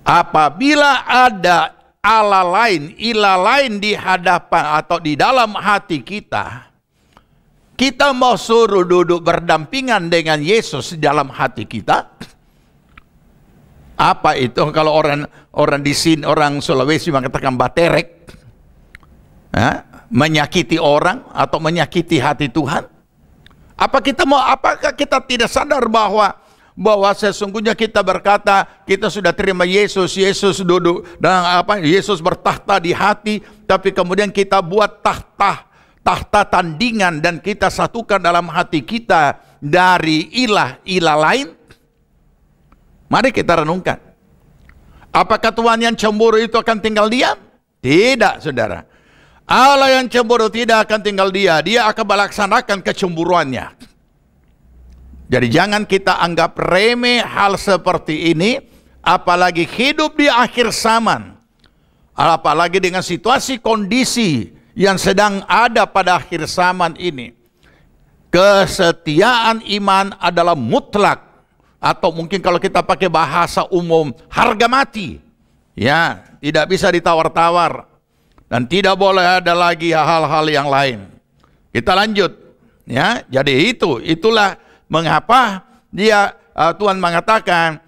apabila ada Allah lain, ilah lain di hadapan atau di dalam hati kita, kita mau suruh duduk berdampingan dengan Yesus di dalam hati kita. Apa itu? Kalau orang di sini, orang Sulawesi mengatakan baterek. Menyakiti orang atau menyakiti hati Tuhan. Apakah kita tidak sadar bahwa sesungguhnya kita berkata kita sudah terima Yesus, Yesus duduk dan Yesus bertahta di hati, tapi kemudian kita buat tahta tandingan dan kita satukan dalam hati kita dari ilah lain. Mari kita renungkan. Apakah Tuhan yang cemburu itu akan tinggal diam? Tidak, saudara. Allah yang cemburu tidak akan tinggal dia akan melaksanakan kecemburuannya. Jadi jangan kita anggap remeh hal seperti ini, apalagi hidup di akhir zaman, apalagi dengan situasi kondisi yang sedang ada pada akhir zaman ini. Kesetiaan iman adalah mutlak, atau mungkin kalau kita pakai bahasa umum, harga mati. Ya, tidak bisa ditawar-tawar. Dan tidak boleh ada lagi hal-hal yang lain. Kita lanjut, ya. Jadi itulah mengapa Tuhan mengatakan,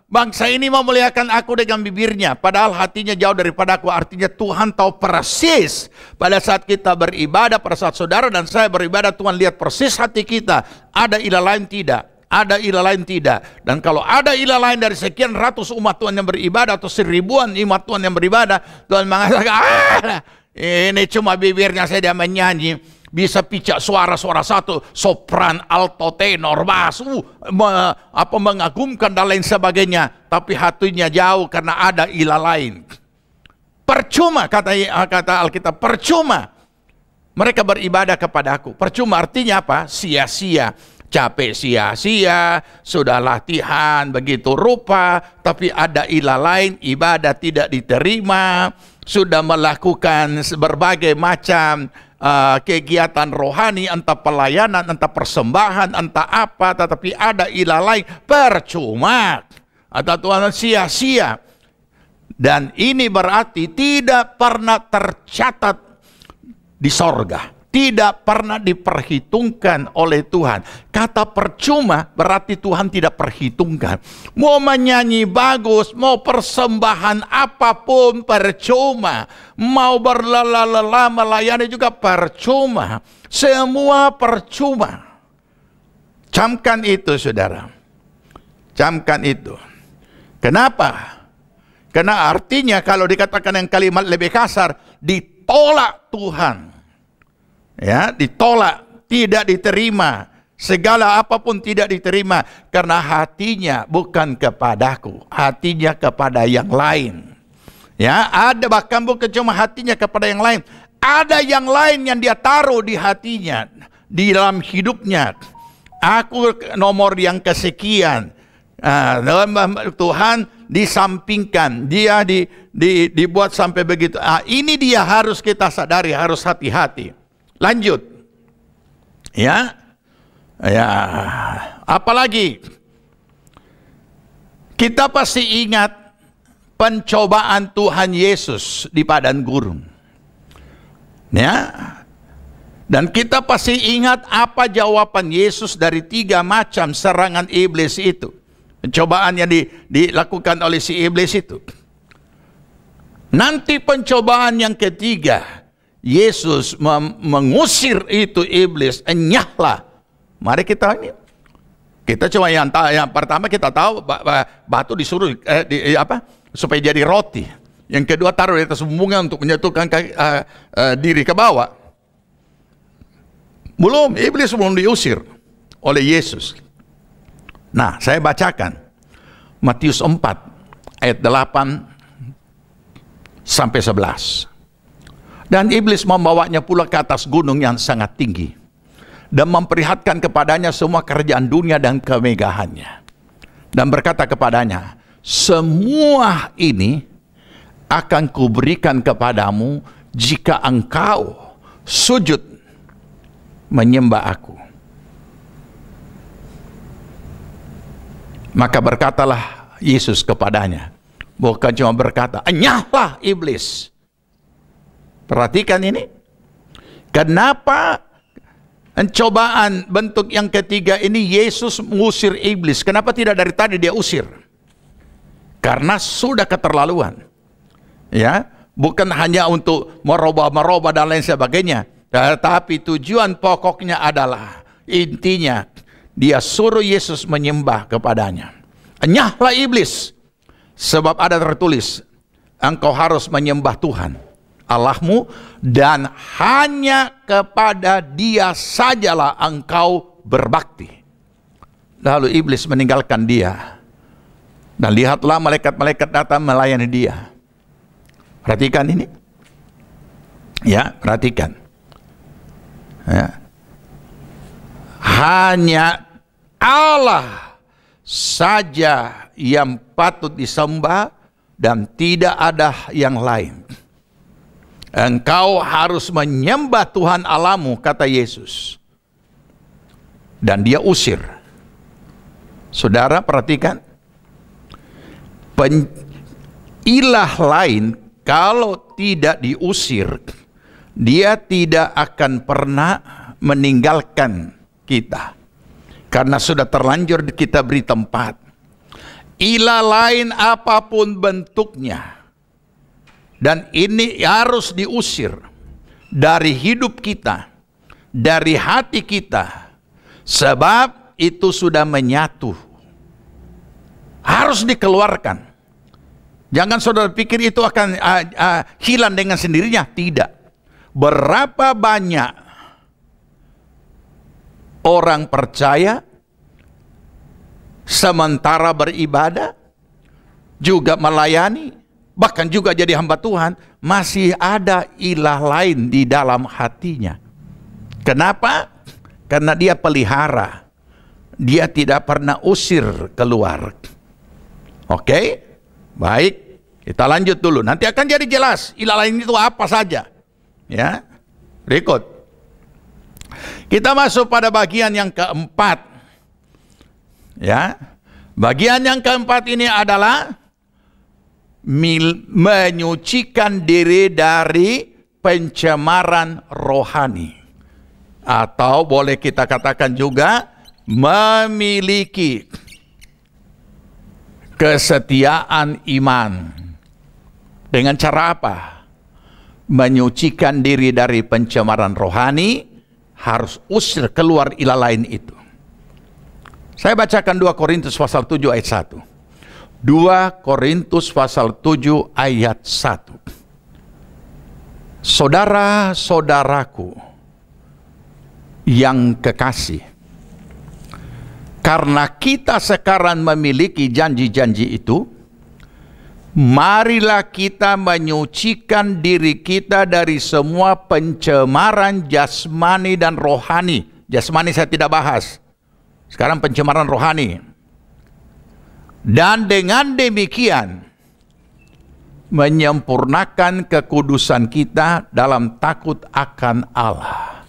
bangsa ini memuliakan aku dengan bibirnya, padahal hatinya jauh daripada aku. Artinya Tuhan tahu persis pada saat kita beribadah, pada saat saudara dan saya beribadah, Tuhan lihat persis hati kita. Ada ilah lain tidak? Ada ilah lain tidak? Dan kalau ada ilah lain dari sekian ratus umat Tuhan yang beribadah atau seribuan umat Tuhan yang beribadah, Tuhan mengatakan, ini cuma bibirnya saya menyanyi, bisa picak suara-suara satu, sopran, alto, tenor, bass, mengagumkan dan lain sebagainya, tapi hatinya jauh karena ada ilah lain. Percuma, kata Alkitab, percuma mereka beribadah kepadaku. Percuma artinya apa? Sia-sia. Capek sia-sia, sudah latihan begitu rupa, tapi ada ilah lain, ibadah tidak diterima, sudah melakukan berbagai macam kegiatan rohani, entah pelayanan, entah persembahan, entah apa, tetapi ada ilah lain, percuma. Atau Tuhan sia-sia. Dan ini berarti tidak pernah tercatat di sorga. Tidak pernah diperhitungkan oleh Tuhan. Kata percuma berarti Tuhan tidak perhitungkan. Mau menyanyi bagus, mau persembahan apapun percuma. Mau berlelah-lelah melayani juga percuma. Semua percuma. Camkan itu, saudara. Camkan itu. Kenapa? Karena artinya kalau dikatakan yang kalimat lebih kasar, ditolak Tuhan. Ya, ditolak, tidak diterima, segala apapun tidak diterima karena hatinya bukan kepadaku, hatinya kepada yang lain. Ya, ada bahkan bukan cuma hatinya kepada yang lain. Ada yang lain yang dia taruh di hatinya, di dalam hidupnya. Aku nomor yang kesekian. Tuhan disampingkan, dia dibuat sampai begitu. Ini dia harus kita sadari, harus hati-hati. Lanjut. Ya. Apalagi kita pasti ingat pencobaan Tuhan Yesus di padang gurun. Ya. Dan kita pasti ingat apa jawaban Yesus dari 3 macam serangan iblis itu. Pencobaan yang dilakukan oleh si iblis itu. Nanti pencobaan yang ketiga, Yesus mengusir itu iblis. Enyahlah. Mari kita cuma yang pertama kita tahu batu disuruh supaya jadi roti. Yang kedua taruh di atas bumbungnya untuk menjatuhkan diri ke bawah. Iblis belum diusir oleh Yesus. Nah, saya bacakan Matius 4 ayat 8 sampai 11. Dan iblis membawanya pula ke atas gunung yang sangat tinggi dan memperlihatkan kepadanya semua kerajaan dunia dan kemegahannya. Dan berkata kepadanya, semua ini akan kuberikan kepadamu jika engkau sujud menyembah aku. Maka berkatalah Yesus kepadanya, bukan cuma berkata, enyahlah iblis. Perhatikan ini. Kenapa pencobaan bentuk yang ketiga ini Yesus mengusir iblis? Kenapa tidak dari tadi dia usir? Karena sudah keterlaluan. Ya, bukan hanya untuk merubah dan lain sebagainya. Tetapi tujuan pokoknya adalah, intinya, dia suruh Yesus menyembah kepadanya. Enyahlah iblis, sebab ada tertulis, engkau harus menyembah Tuhan Allahmu, dan hanya kepada Dia sajalah engkau berbakti. Lalu iblis meninggalkan dia, dan lihatlah malaikat-malaikat datang melayani dia. Perhatikan ini. Ya, perhatikan. Ya. Hanya Allah saja yang patut disembah dan tidak ada yang lain. Engkau harus menyembah Tuhan Allahmu, kata Yesus. Dan dia usir. Saudara perhatikan. Ilah lain kalau tidak diusir, dia tidak akan pernah meninggalkan kita. Karena sudah terlanjur kita beri tempat. Ilah lain apapun bentuknya. Dan ini harus diusir dari hidup kita, dari hati kita. Sebab itu sudah menyatu. Harus dikeluarkan. Jangan saudara pikir itu akan hilang dengan sendirinya. Tidak. Berapa banyak orang percaya sementara beribadah, juga melayani, bahkan juga jadi hamba Tuhan, masih ada ilah lain di dalam hatinya. Kenapa? Karena dia pelihara. Dia tidak pernah usir keluar. Oke? Baik, kita lanjut dulu. Nanti akan jadi jelas ilah lain itu apa saja. Ya, berikut. Kita masuk pada bagian yang keempat. Ya, bagian yang keempat ini adalah menyucikan diri dari pencemaran rohani. Atau boleh kita katakan juga memiliki kesetiaan iman. Dengan cara apa? Menyucikan diri dari pencemaran rohani, harus usir keluar ilah lain itu. Saya bacakan 2 Korintus pasal 7 ayat 1. 2 Korintus pasal 7 ayat 1. Saudara-saudaraku yang kekasih, karena kita sekarang memiliki janji-janji itu, marilah kita menyucikan diri kita dari semua pencemaran jasmani dan rohani. Jasmani saya tidak bahas. Sekarang pencemaran rohani. Dan dengan demikian menyempurnakan kekudusan kita dalam takut akan Allah.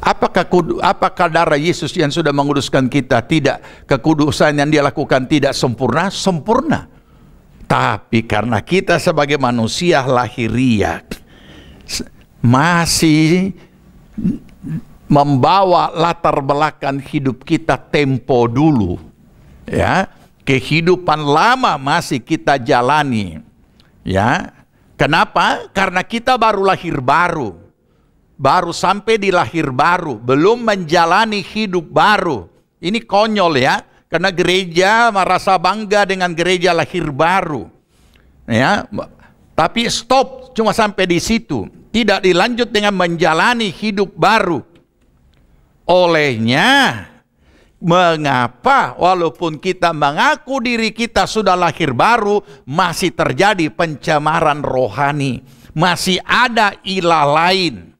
Apakah darah Yesus yang sudah menguduskan kita tidak, kekudusan yang dia lakukan tidak sempurna? Sempurna. Tapi karena kita sebagai manusia lahiriah masih membawa latar belakang hidup kita tempo dulu, ya, kehidupan lama masih kita jalani, ya. Kenapa? Karena kita baru lahir baru, baru sampai di lahir baru, belum menjalani hidup baru. Ini konyol ya, karena gereja merasa bangga dengan gereja lahir baru, ya. Tapi stop cuma sampai di situ, tidak dilanjut dengan menjalani hidup baru. Olehnya, mengapa walaupun kita mengaku diri kita sudah lahir baru, masih terjadi pencemaran rohani, masih ada ilah lain?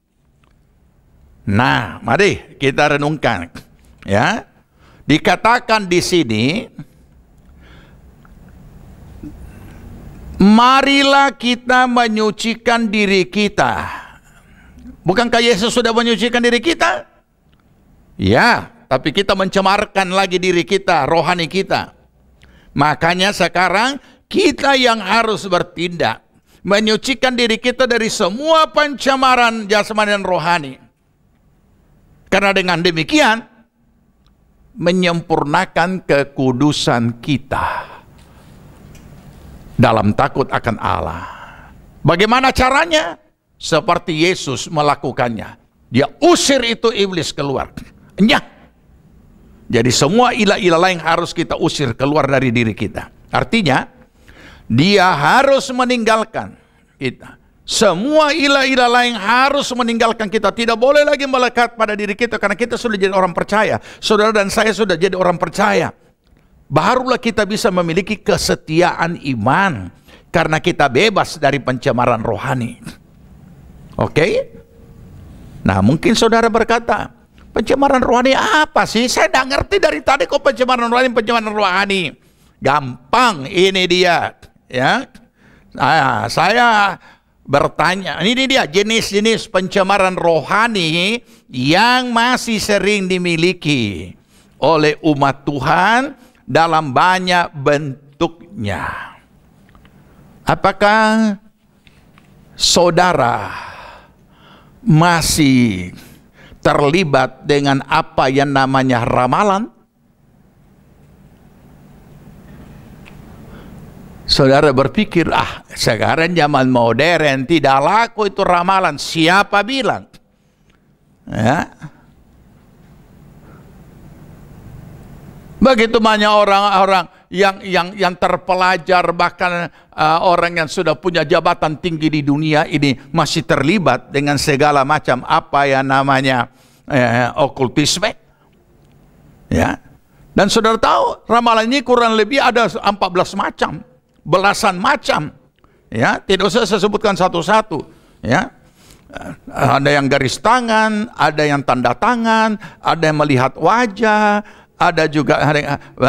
Nah, mari kita renungkan, ya. Dikatakan di sini, marilah kita menyucikan diri kita. Bukankah Yesus sudah menyucikan diri kita? Ya, tapi kita mencemarkan lagi diri kita, rohani kita. Makanya sekarang kita yang harus bertindak, menyucikan diri kita dari semua pencemaran jasmani dan rohani. Karena dengan demikian menyempurnakan kekudusan kita dalam takut akan Allah. Bagaimana caranya? Seperti Yesus melakukannya. Dia usir itu iblis keluar. Jadi semua ilah-ilah lain harus kita usir keluar dari diri kita. Artinya, dia harus meninggalkan kita. Semua ilah-ilah lain harus meninggalkan kita. Tidak boleh lagi melekat pada diri kita, karena kita sudah jadi orang percaya. Saudara dan saya sudah jadi orang percaya. Barulah kita bisa memiliki kesetiaan iman, karena kita bebas dari pencemaran rohani. Oke? Nah, mungkin saudara berkata, pencemaran rohani apa sih? Saya tidak ngerti dari tadi kok pencemaran rohani. Gampang, ini dia, ya. Nah, saya bertanya, ini dia jenis-jenis pencemaran rohani yang masih sering dimiliki oleh umat Tuhan dalam banyak bentuknya. Apakah saudara masih terlibat dengan apa yang namanya ramalan? Saudara berpikir, sekarang zaman modern tidak laku itu ramalan. Siapa bilang? Ya. Begitu banyak orang-orang yang terpelajar, bahkan orang yang sudah punya jabatan tinggi di dunia ini masih terlibat dengan segala macam apa yang namanya okultisme. Ya. Dan saudara tahu, ramalan ini kurang lebih ada 14 macam. Belasan macam, ya, tidak usah saya sebutkan satu-satu, ya. Ada yang garis tangan, ada yang tanda tangan, ada yang melihat wajah, ada juga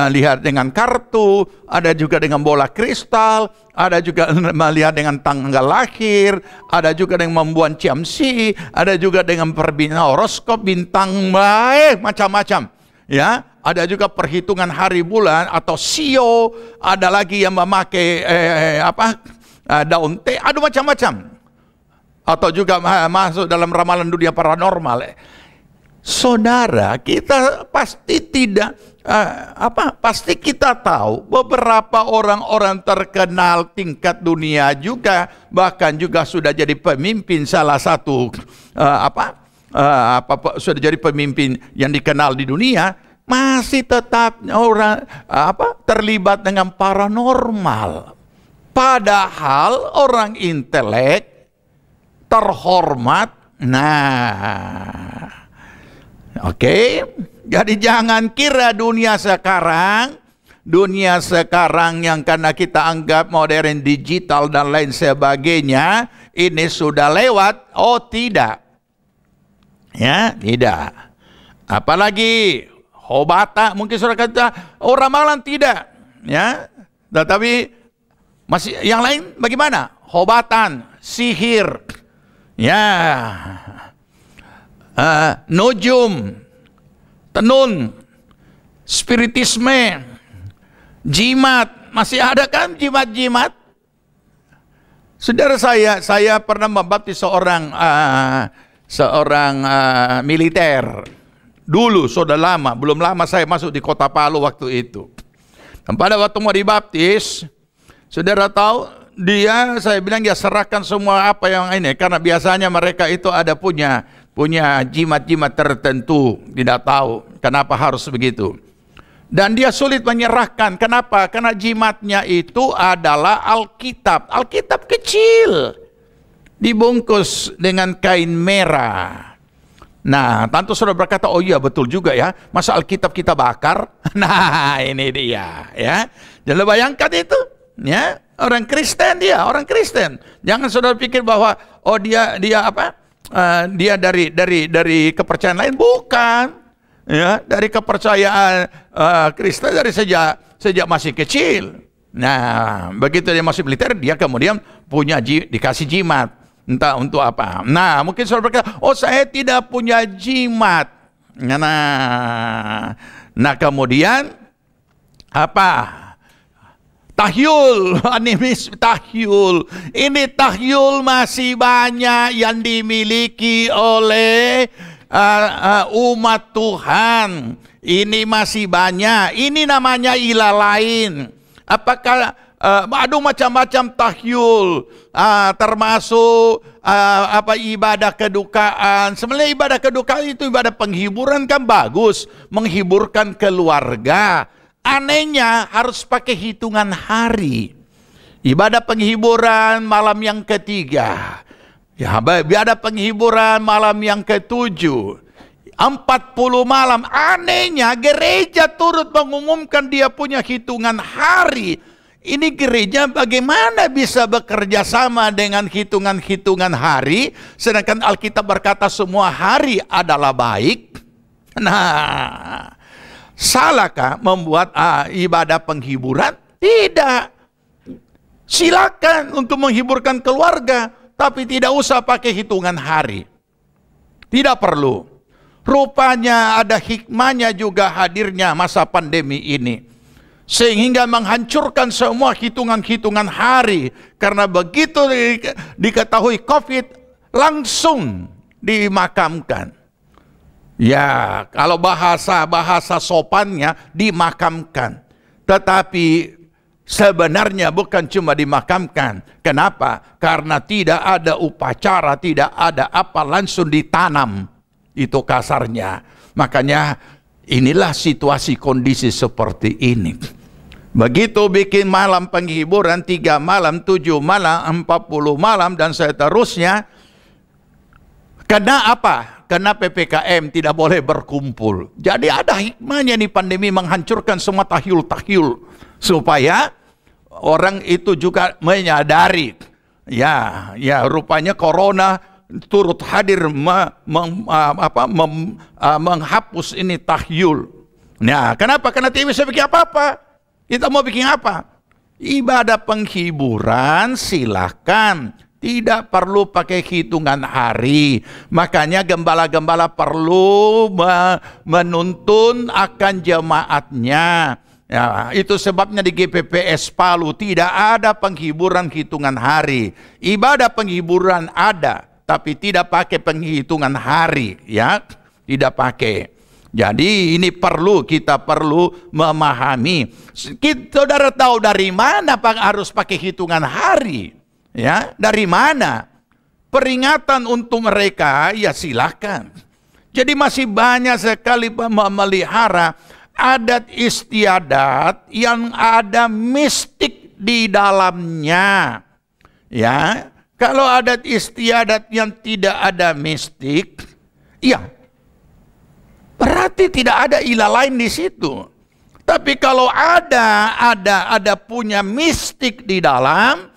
melihat dengan kartu, ada juga dengan bola kristal, ada juga melihat dengan tanggal lahir, ada juga dengan membuat ciamsi, ada juga dengan horoskop, bintang, macam-macam, ya. Ada juga perhitungan hari bulan atau sio, ada lagi yang memakai daun teh, ada macam-macam. Atau juga masuk dalam ramalan dunia paranormal. Saudara, kita pasti pasti kita tahu beberapa orang-orang terkenal tingkat dunia juga, bahkan juga sudah jadi pemimpin salah satu sudah jadi pemimpin yang dikenal di dunia, masih tetap orang terlibat dengan paranormal. Padahal orang intelek terhormat. Nah, oke. Jadi jangan kira dunia sekarang dunia sekarang yang karena kita anggap modern, digital dan lain sebagainya, ini sudah lewat. Oh tidak. Ya, tidak. Apalagi obatan, mungkin saudara kata, oh ramalan tidak. Ya, tetapi masih yang lain bagaimana? Obatan, sihir, ya, nujum, tenun, spiritisme, jimat. Masih ada kan jimat-jimat? Saudara saya pernah membaptis seorang militer. Dulu sudah lama, belum lama saya masuk di Kota Palu waktu itu. Dan pada waktu mau dibaptis, saudara tahu, saya bilang dia serahkan semua apa yang ini, karena biasanya mereka itu ada punya jimat-jimat tertentu, tidak tahu kenapa harus begitu. Dan dia sulit menyerahkan. Kenapa? Karena jimatnya itu adalah Alkitab. Alkitab kecil, dibungkus dengan kain merah. Nah, tentu saudara berkata, oh iya betul juga ya, masa Alkitab kita bakar? Nah, ini dia ya. Jangan bayangkan itu, ya. Orang Kristen orang Kristen. Jangan saudara pikir bahwa oh dia apa? Dia dari kepercayaan lain, bukan. Ya, dari kepercayaan Kristen dari sejak masih kecil. Nah, begitu dia masih militer, dia kemudian dikasih jimat. Entah untuk apa. Nah, mungkin saudara berkata, oh saya tidak punya jimat. Nah kemudian apa? Tahyul, animis tahyul. Ini tahyul masih banyak yang dimiliki oleh umat Tuhan. Ini masih banyak. Ini namanya ilah lain. Apakah macam-macam tahyul, termasuk ibadah kedukaan. Sebenarnya ibadah kedukaan itu ibadah penghiburan kan bagus, menghiburkan keluarga. Anehnya harus pakai hitungan hari. Ibadah penghiburan malam yang ketiga, ya, ibadah penghiburan malam yang ketujuh, 40 malam. Anehnya gereja turut mengumumkan dia punya hitungan hari. Ini gereja bagaimana bisa bekerja sama dengan hitungan-hitungan hari, sedangkan Alkitab berkata semua hari adalah baik. Nah, salahkah membuat ibadah penghiburan? Tidak. Silakan untuk menghiburkan keluarga, tapi tidak usah pakai hitungan hari. Tidak perlu. Rupanya ada hikmahnya juga hadirnya masa pandemi ini, sehingga menghancurkan semua hitungan-hitungan hari. Karena begitu diketahui COVID, langsung dimakamkan. Ya, kalau bahasa sopannya dimakamkan. Tetapi sebenarnya bukan cuma dimakamkan. Kenapa? Karena tidak ada upacara, tidak ada apa, langsung ditanam. Itu kasarnya. Makanya inilah situasi kondisi seperti ini. Begitu bikin malam penghiburan 3 malam, 7 malam, 40 malam dan seterusnya. Kena apa? Kena PPKM, tidak boleh berkumpul. Jadi ada hikmahnya nih pandemi menghancurkan semua tahyul-tahyul. Supaya orang itu juga menyadari. Ya rupanya corona turut hadir menghapus ini tahyul. Nah, kenapa? Karena tidak bisa bikin apa-apa. Kita mau bikin apa? Ibadah penghiburan silahkan, tidak perlu pakai hitungan hari. Makanya gembala-gembala perlu menuntun akan jemaatnya. Ya, itu sebabnya di GPPS Palu tidak ada penghiburan hitungan hari. Ibadah penghiburan ada, tapi tidak pakai penghitungan hari, ya, tidak pakai. Jadi ini kita perlu memahami. Saudara tahu dari mana harus pakai hitungan hari? Ya, dari mana? Peringatan untuk mereka, ya silakan. Jadi masih banyak sekali memelihara adat istiadat yang ada mistik di dalamnya. Ya, kalau adat istiadat yang tidak ada mistik, ya berarti tidak ada ilah lain di situ. Tapi kalau ada punya mistik di dalam,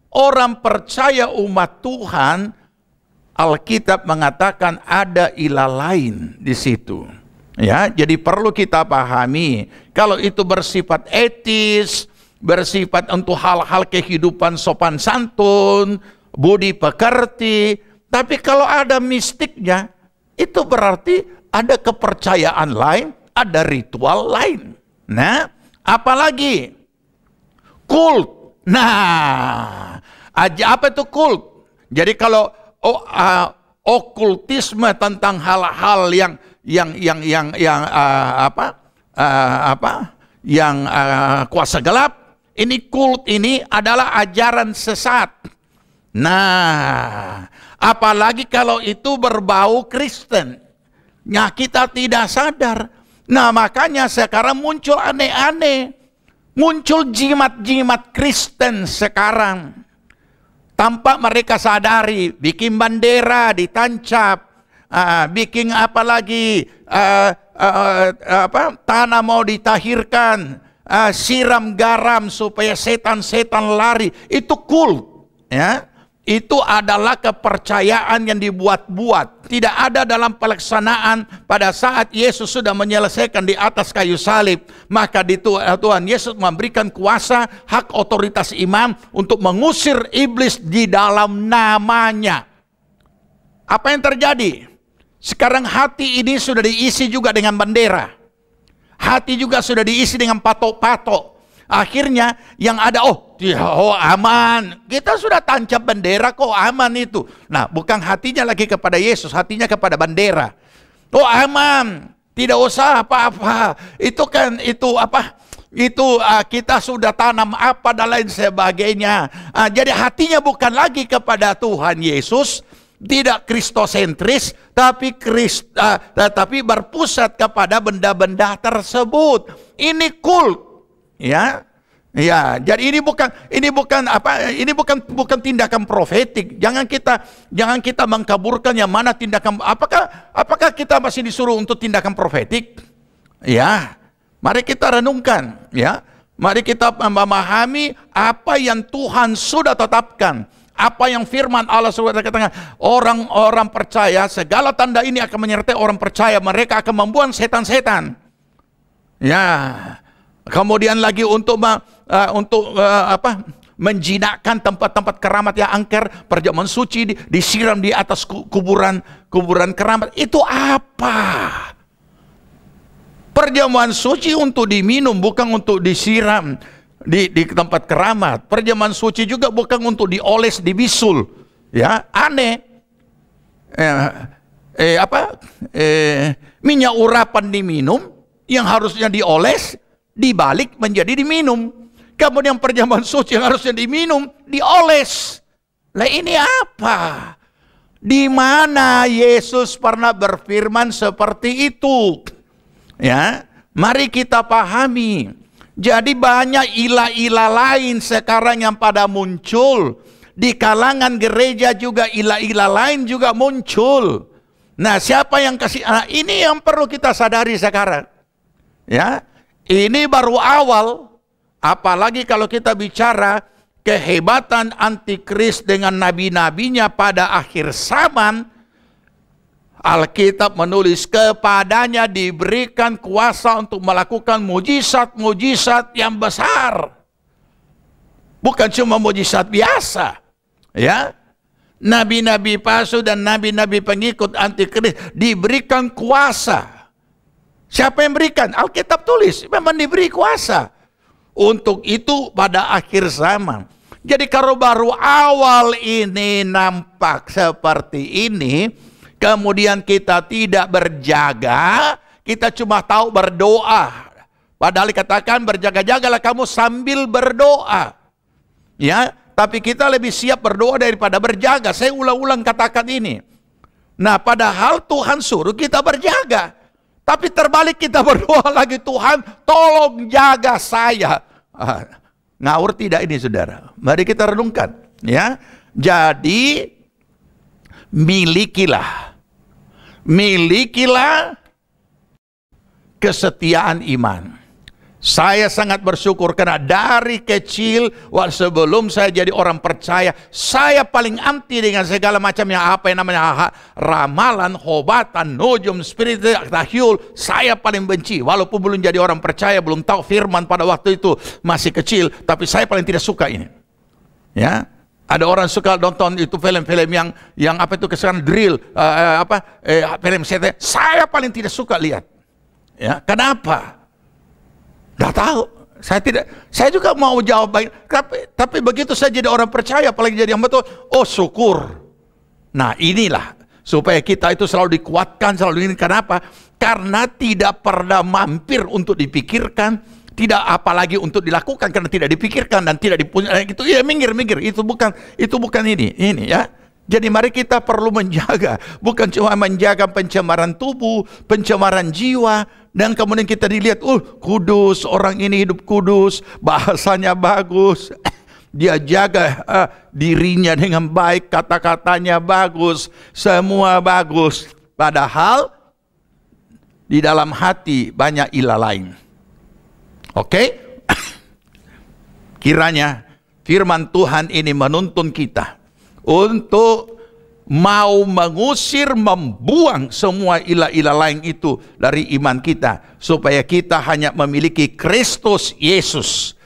orang percaya umat Tuhan, Alkitab mengatakan ada ilah lain di situ. Ya, jadi perlu kita pahami, kalau itu bersifat etis, bersifat untuk hal-hal kehidupan sopan santun, budi pekerti, tapi kalau ada mistiknya, itu berarti ada kepercayaan lain, ada ritual lain. Nah, apalagi kult. Nah, apa itu kult? Jadi kalau okultisme tentang hal-hal yang kuasa gelap, ini kult ini adalah ajaran sesat. Nah, apalagi kalau itu berbau Kristen. Nah, kita tidak sadar. Nah, makanya sekarang muncul aneh-aneh. Muncul jimat-jimat Kristen sekarang. Tanpa mereka sadari, bikin bendera ditancap, bikin apa lagi, tanah mau ditahirkan, siram garam supaya setan-setan lari. Itu kult, ya. Itu adalah kepercayaan yang dibuat-buat. Tidak ada dalam pelaksanaan pada saat Yesus sudah menyelesaikan di atas kayu salib. Maka Tuhan Yesus memberikan kuasa, hak otoritas imam untuk mengusir iblis di dalam namanya. Apa yang terjadi? Sekarang hati ini sudah diisi juga dengan bendera. Hati juga sudah diisi dengan patok-patok. Akhirnya yang ada, aman. Kita sudah tancap bendera kok aman itu. Nah, bukan hatinya lagi kepada Yesus, hatinya kepada bendera. Oh, aman. Tidak usah apa-apa. Kita sudah tanam apa dan lain sebagainya. Jadi hatinya bukan lagi kepada Tuhan Yesus, tidak kristosentris, tapi berpusat kepada benda-benda tersebut. Ini kult. Ya, jadi ini bukan tindakan profetik. Jangan kita mengkaburkan yang mana tindakan. Apakah kita masih disuruh untuk tindakan profetik? Ya, mari kita renungkan. Ya, mari kita memahami apa yang Tuhan sudah tetapkan. Apa yang firman Allah sudah katakan, orang-orang percaya, segala tanda ini akan menyertai orang percaya. Mereka akan membuang setan-setan. Ya. Kemudian lagi untuk menjinakkan tempat-tempat keramat yang angker, perjamuan suci disiram di atas kuburan keramat. Itu apa? Perjamuan suci untuk diminum, bukan untuk disiram di tempat keramat. Perjamuan suci juga bukan untuk dioles, dibisul. Ya, aneh. Minyak urapan diminum yang harusnya dioles, dibalik menjadi diminum. Kemudian perjamuan suci yang harusnya diminum, dioles. Lah ini apa? Di mana Yesus pernah berfirman seperti itu? Ya, mari kita pahami. Jadi banyak ilah-ilah lain sekarang yang pada muncul. Di kalangan gereja juga ilah-ilah lain juga muncul. Nah, siapa yang kasih? Ini yang perlu kita sadari sekarang. Ya. Ini baru awal, apalagi kalau kita bicara kehebatan antikris dengan nabi-nabinya pada akhir zaman. Alkitab menulis kepadanya diberikan kuasa untuk melakukan mujizat-mujizat yang besar. Bukan cuma mujizat biasa. Ya, nabi-nabi palsu dan nabi-nabi pengikut antikris diberikan kuasa. Siapa yang berikan? Alkitab tulis, memang diberi kuasa. Untuk itu pada akhir zaman. Jadi kalau baru awal ini nampak seperti ini, kemudian kita tidak berjaga, kita cuma tahu berdoa. Padahal dikatakan berjaga-jagalah kamu sambil berdoa. Ya, tapi kita lebih siap berdoa daripada berjaga. Saya ulang-ulang katakan ini. Nah, padahal Tuhan suruh kita berjaga. Tapi terbalik kita berdoa lagi, Tuhan tolong jaga saya. Ngawur tidak ini saudara? Mari kita renungkan. Ya, jadi milikilah kesetiaan iman. Saya sangat bersyukur karena dari kecil, sebelum saya jadi orang percaya, saya paling anti dengan segala macam yang apa yang namanya ramalan, hobatan, nujum, spirit, tahyul. Saya paling benci. Walaupun belum jadi orang percaya, belum tahu firman pada waktu itu, masih kecil, tapi saya paling tidak suka ini. Ya, ada orang suka nonton itu film-film yang apa itu kesan drill, film setan. Saya paling tidak suka lihat. Ya, kenapa? Tidak tahu. Saya juga mau jawab baik. Tapi begitu saya jadi orang percaya, apalagi jadi hamba Tuhan, oh syukur. Nah inilah supaya kita itu selalu dikuatkan, selalu ini. Kenapa? Karena tidak pernah mampir untuk dipikirkan, tidak apalagi untuk dilakukan karena tidak dipikirkan dan tidak dipunya. Itu ya minggir. Itu bukan ini ya. Jadi mari kita perlu menjaga, bukan cuma menjaga pencemaran tubuh, pencemaran jiwa, dan kemudian kita dilihat, kudus, orang ini hidup kudus, bahasanya bagus, dia jaga dirinya dengan baik, kata-katanya bagus, semua bagus. Padahal di dalam hati banyak ilah lain. Oke? Kiranya firman Tuhan ini menuntun kita untuk mau mengusir, membuang semua ilah-ilah lain itu dari iman kita, supaya kita hanya memiliki Kristus Yesus,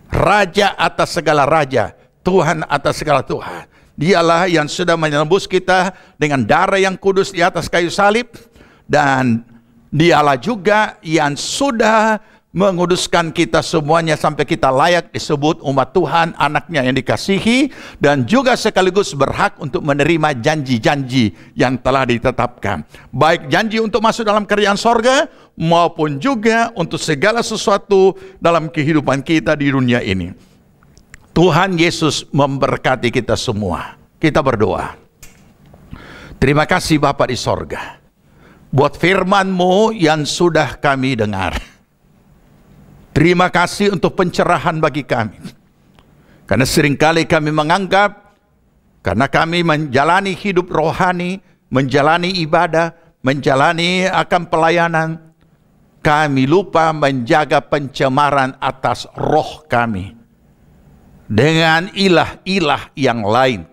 Raja atas segala raja, Tuhan atas segala Tuhan. Dialah yang sudah menebus kita dengan darah yang kudus di atas kayu salib, dan dialah juga yang sudah menguduskan kita semuanya sampai kita layak disebut umat Tuhan, anaknya yang dikasihi, dan juga sekaligus berhak untuk menerima janji-janji yang telah ditetapkan, baik janji untuk masuk dalam kerajaan sorga maupun juga untuk segala sesuatu dalam kehidupan kita di dunia ini. Tuhan Yesus memberkati kita semua. Kita berdoa. Terima kasih Bapa di sorga buat firman-Mu yang sudah kami dengar. Terima kasih untuk pencerahan bagi kami. Karena seringkali kami menganggap, karena kami menjalani hidup rohani, menjalani ibadah, menjalani akan pelayanan, kami lupa menjaga pencemaran atas roh kami dengan ilah-ilah yang lain,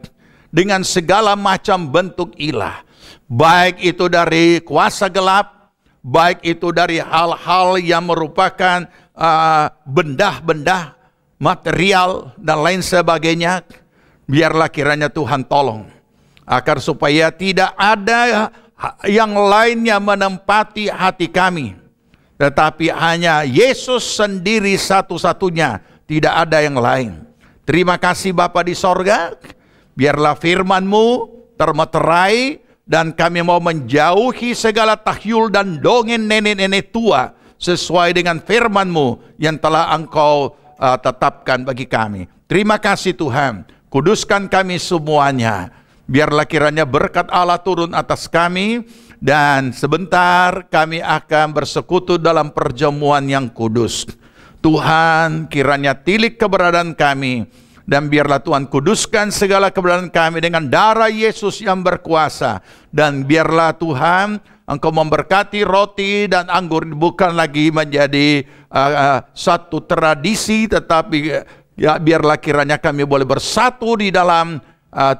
dengan segala macam bentuk ilah, baik itu dari kuasa gelap, baik itu dari hal-hal yang merupakan benda-benda material dan lain sebagainya. Biarlah kiranya Tuhan tolong agar supaya tidak ada yang lainnya menempati hati kami, tetapi hanya Yesus sendiri satu-satunya, tidak ada yang lain. Terima kasih Bapa di sorga, biarlah firman-Mu termeterai dan kami mau menjauhi segala tahyul dan dongeng nenek-nenek tua, sesuai dengan firman-Mu yang telah Engkau tetapkan bagi kami. Terima kasih Tuhan, kuduskan kami semuanya. Biarlah kiranya berkat Allah turun atas kami, dan sebentar kami akan bersekutu dalam perjamuan yang kudus. Tuhan, kiranya tilik keberadaan kami, dan biarlah Tuhan kuduskan segala keberadaan kami dengan darah Yesus yang berkuasa. Dan biarlah Tuhan Engkau memberkati roti dan anggur bukan lagi menjadi satu tradisi, tetapi ya, biarlah kiranya kami boleh bersatu di dalam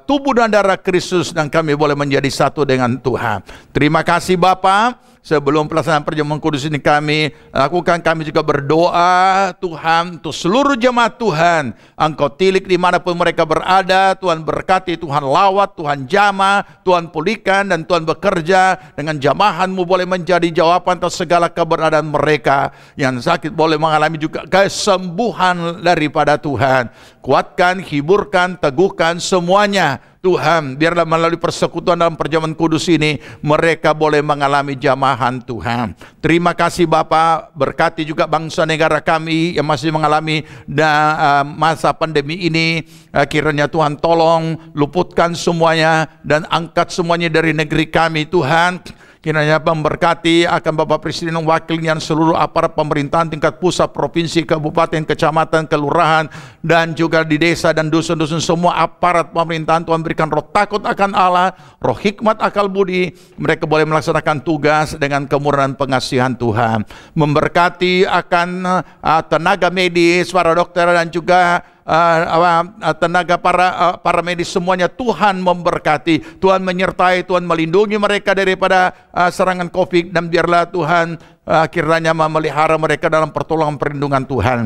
tubuh dan darah Kristus, dan kami boleh menjadi satu dengan Tuhan. Terima kasih Bapa. Sebelum pelaksanaan perjamuan kudus ini kami lakukan, kami juga berdoa Tuhan untuk seluruh jemaat Tuhan. Engkau tilik dimanapun mereka berada, Tuhan berkati, Tuhan lawat, Tuhan jamah, Tuhan pulihkan, dan Tuhan bekerja dengan jamahan-Mu boleh menjadi jawaban atas segala keberadaan mereka. Yang sakit boleh mengalami juga kesembuhan daripada Tuhan. Kuatkan, hiburkan, teguhkan semuanya Tuhan. Biarlah melalui persekutuan dalam perjamuan kudus ini mereka boleh mengalami jamahan Tuhan. Terima kasih Bapa, berkati juga bangsa negara kami yang masih mengalami masa pandemi ini. Kiranya Tuhan tolong luputkan semuanya dan angkat semuanya dari negeri kami Tuhan. Kiranya memberkati akan Bapak Presiden dan wakilnya, seluruh aparat pemerintahan tingkat pusat, provinsi, kabupaten, kecamatan, kelurahan, dan juga di desa dan dusun-dusun, semua aparat pemerintahan. Tuhan berikan roh takut akan Allah, roh hikmat, akal budi. Mereka boleh melaksanakan tugas dengan kemurahan pengasihan Tuhan. Memberkati akan tenaga medis, para dokter, dan juga tenaga para medis semuanya. Tuhan memberkati, Tuhan menyertai, Tuhan melindungi mereka daripada serangan COVID, dan biarlah Tuhan kiranya memelihara mereka dalam pertolongan perlindungan Tuhan.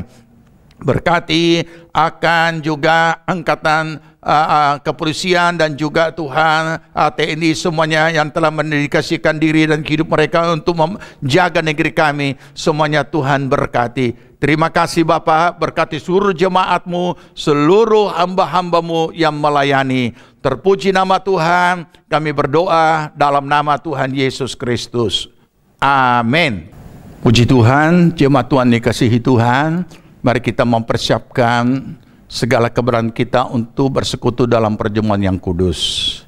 Berkati akan juga angkatan kepolisian dan juga Tuhan TNI semuanya yang telah mendedikasikan diri dan hidup mereka untuk menjaga negeri kami. Semuanya Tuhan berkati. Terima kasih Bapa, berkati seluruh jemaat-Mu, seluruh hamba-hamba-Mu yang melayani. Terpuji nama Tuhan, kami berdoa dalam nama Tuhan Yesus Kristus. Amin. Puji Tuhan, jemaat Tuhan dikasihi Tuhan. Mari kita mempersiapkan segala keberanian kita untuk bersekutu dalam perjamuan yang kudus.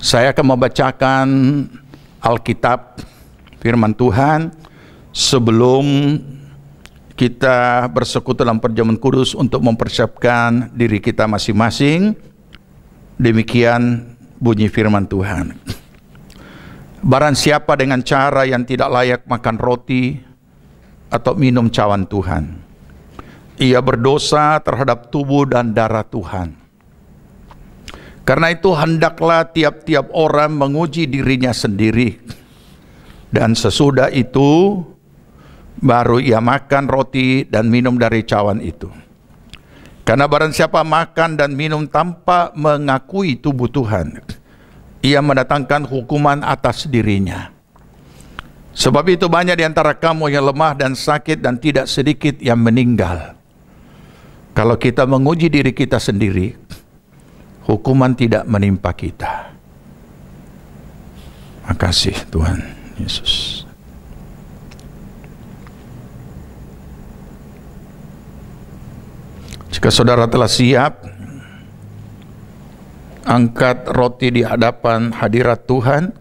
Saya akan membacakan Alkitab, firman Tuhan, sebelum kita bersekutu dalam perjamuan kudus untuk mempersiapkan diri kita masing-masing. Demikian bunyi firman Tuhan. Barang siapa dengan cara yang tidak layak makan roti atau minum cawan Tuhan, ia berdosa terhadap tubuh dan darah Tuhan. Karena itu hendaklah tiap-tiap orang menguji dirinya sendiri, dan sesudah itu baru ia makan roti dan minum dari cawan itu. Karena barang siapa makan dan minum tanpa mengakui tubuh Tuhan, ia mendatangkan hukuman atas dirinya. Sebab itu banyak di antara kamu yang lemah dan sakit, dan tidak sedikit yang meninggal. Kalau kita menguji diri kita sendiri, hukuman tidak menimpa kita. Makasih Tuhan Yesus. Jika saudara telah siap, angkat roti di hadapan hadirat Tuhan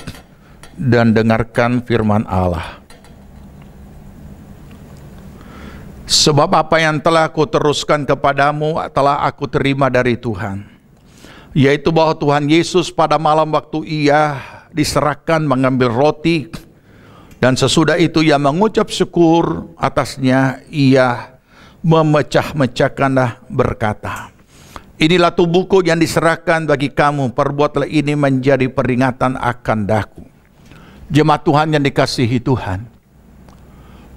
dan dengarkan firman Allah. Sebab apa yang telah aku teruskan kepadamu telah aku terima dari Tuhan, yaitu bahwa Tuhan Yesus pada malam waktu ia diserahkan mengambil roti, dan sesudah itu ia mengucap syukur atasnya, ia memecah-mecahkanlah berkata, inilah tubuhku yang diserahkan bagi kamu, perbuatlah ini menjadi peringatan akan daku. Jemaat Tuhan yang dikasihi Tuhan,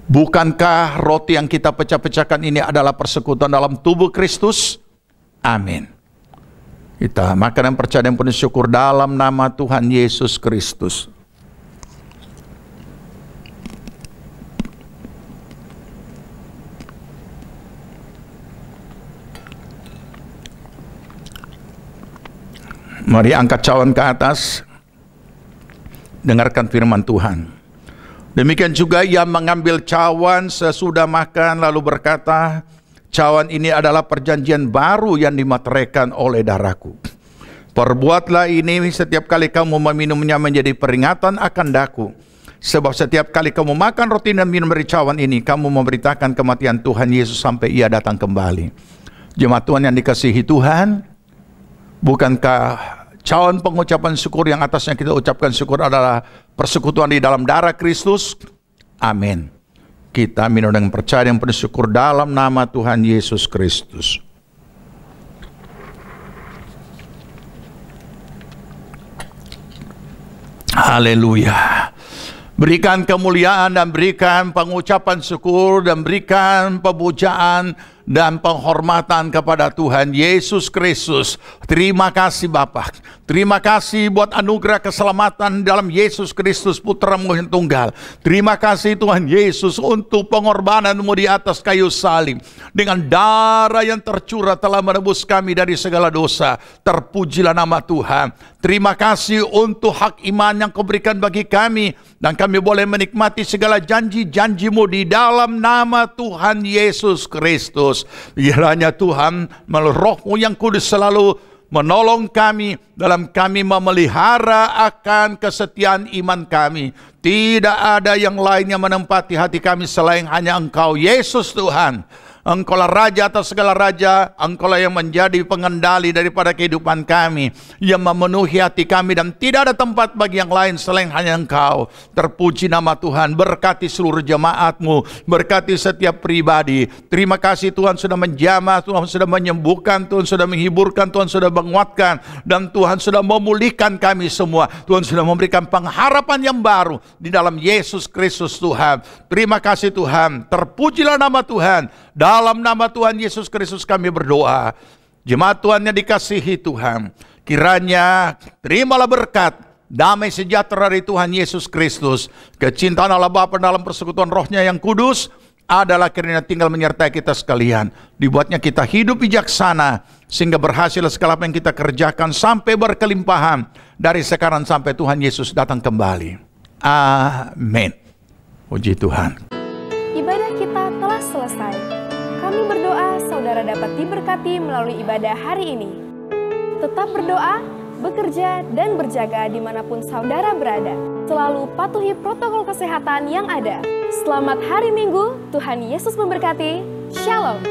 bukankah roti yang kita pecah-pecahkan ini adalah persekutuan dalam tubuh Kristus? Amin. Kita makan dan percaya dan penuh syukur dalam nama Tuhan Yesus Kristus. Mari angkat cawan ke atas, dengarkan firman Tuhan. Demikian juga ia mengambil cawan sesudah makan lalu berkata, cawan ini adalah perjanjian baru yang dimateraikan oleh darahku. Perbuatlah ini setiap kali kamu meminumnya menjadi peringatan akan daku. Sebab setiap kali kamu makan roti dan minum dari cawan ini, kamu memberitakan kematian Tuhan Yesus sampai ia datang kembali. Jemaat Tuhan yang dikasihi Tuhan, bukankah cawan pengucapan syukur yang atasnya kita ucapkan syukur adalah persekutuan di dalam darah Kristus? Amin. Kita minum dengan percaya dan penuh syukur dalam nama Tuhan Yesus Kristus. Haleluya. Berikan kemuliaan dan berikan pengucapan syukur dan berikan pemujaan dan penghormatan kepada Tuhan Yesus Kristus. Terima kasih Bapa. Terima kasih buat anugerah keselamatan dalam Yesus Kristus Putra-Mu yang tunggal. Terima kasih Tuhan Yesus untuk pengorbanan-Mu di atas kayu salib. Dengan darah yang tercurah telah menebus kami dari segala dosa. Terpujilah nama Tuhan. Terima kasih untuk hak iman yang Kau berikan bagi kami, dan kami boleh menikmati segala janji-janji-Mu di dalam nama Tuhan Yesus Kristus. Kiranya Tuhan melalui Roh-Mu yang kudus selalu menolong kami dalam kami memelihara akan kesetiaan iman kami. Tidak ada yang lain yang menempati hati kami selain hanya Engkau, Yesus Tuhan. Engkaulah Raja atas segala raja, Engkaulah yang menjadi pengendali daripada kehidupan kami, yang memenuhi hati kami, dan tidak ada tempat bagi yang lain selain hanya Engkau. Terpuji nama Tuhan, berkati seluruh jemaat-Mu, berkati setiap pribadi. Terima kasih Tuhan sudah menjamah, Tuhan sudah menyembuhkan, Tuhan sudah menghiburkan, Tuhan sudah menguatkan, dan Tuhan sudah memulihkan kami semua. Tuhan sudah memberikan pengharapan yang baru di dalam Yesus Kristus Tuhan. Terima kasih Tuhan, terpujilah nama Tuhan. Dalam nama Tuhan Yesus Kristus kami berdoa. Jemaat Tuhan yang dikasihi Tuhan, kiranya terimalah berkat, damai sejahtera dari Tuhan Yesus Kristus, kecintaan Allah Bapa dalam persekutuan Roh-Nya yang kudus adalah kiranya tinggal menyertai kita sekalian. Dibuatnya kita hidup bijaksana, sehingga berhasil segala apa yang kita kerjakan sampai berkelimpahan dari sekarang sampai Tuhan Yesus datang kembali. Amin. Puji Tuhan. Ibadah kita telah selesai. Kami berdoa saudara dapat diberkati melalui ibadah hari ini. Tetap berdoa, bekerja, dan berjaga dimanapun saudara berada. Selalu patuhi protokol kesehatan yang ada. Selamat hari Minggu, Tuhan Yesus memberkati. Shalom.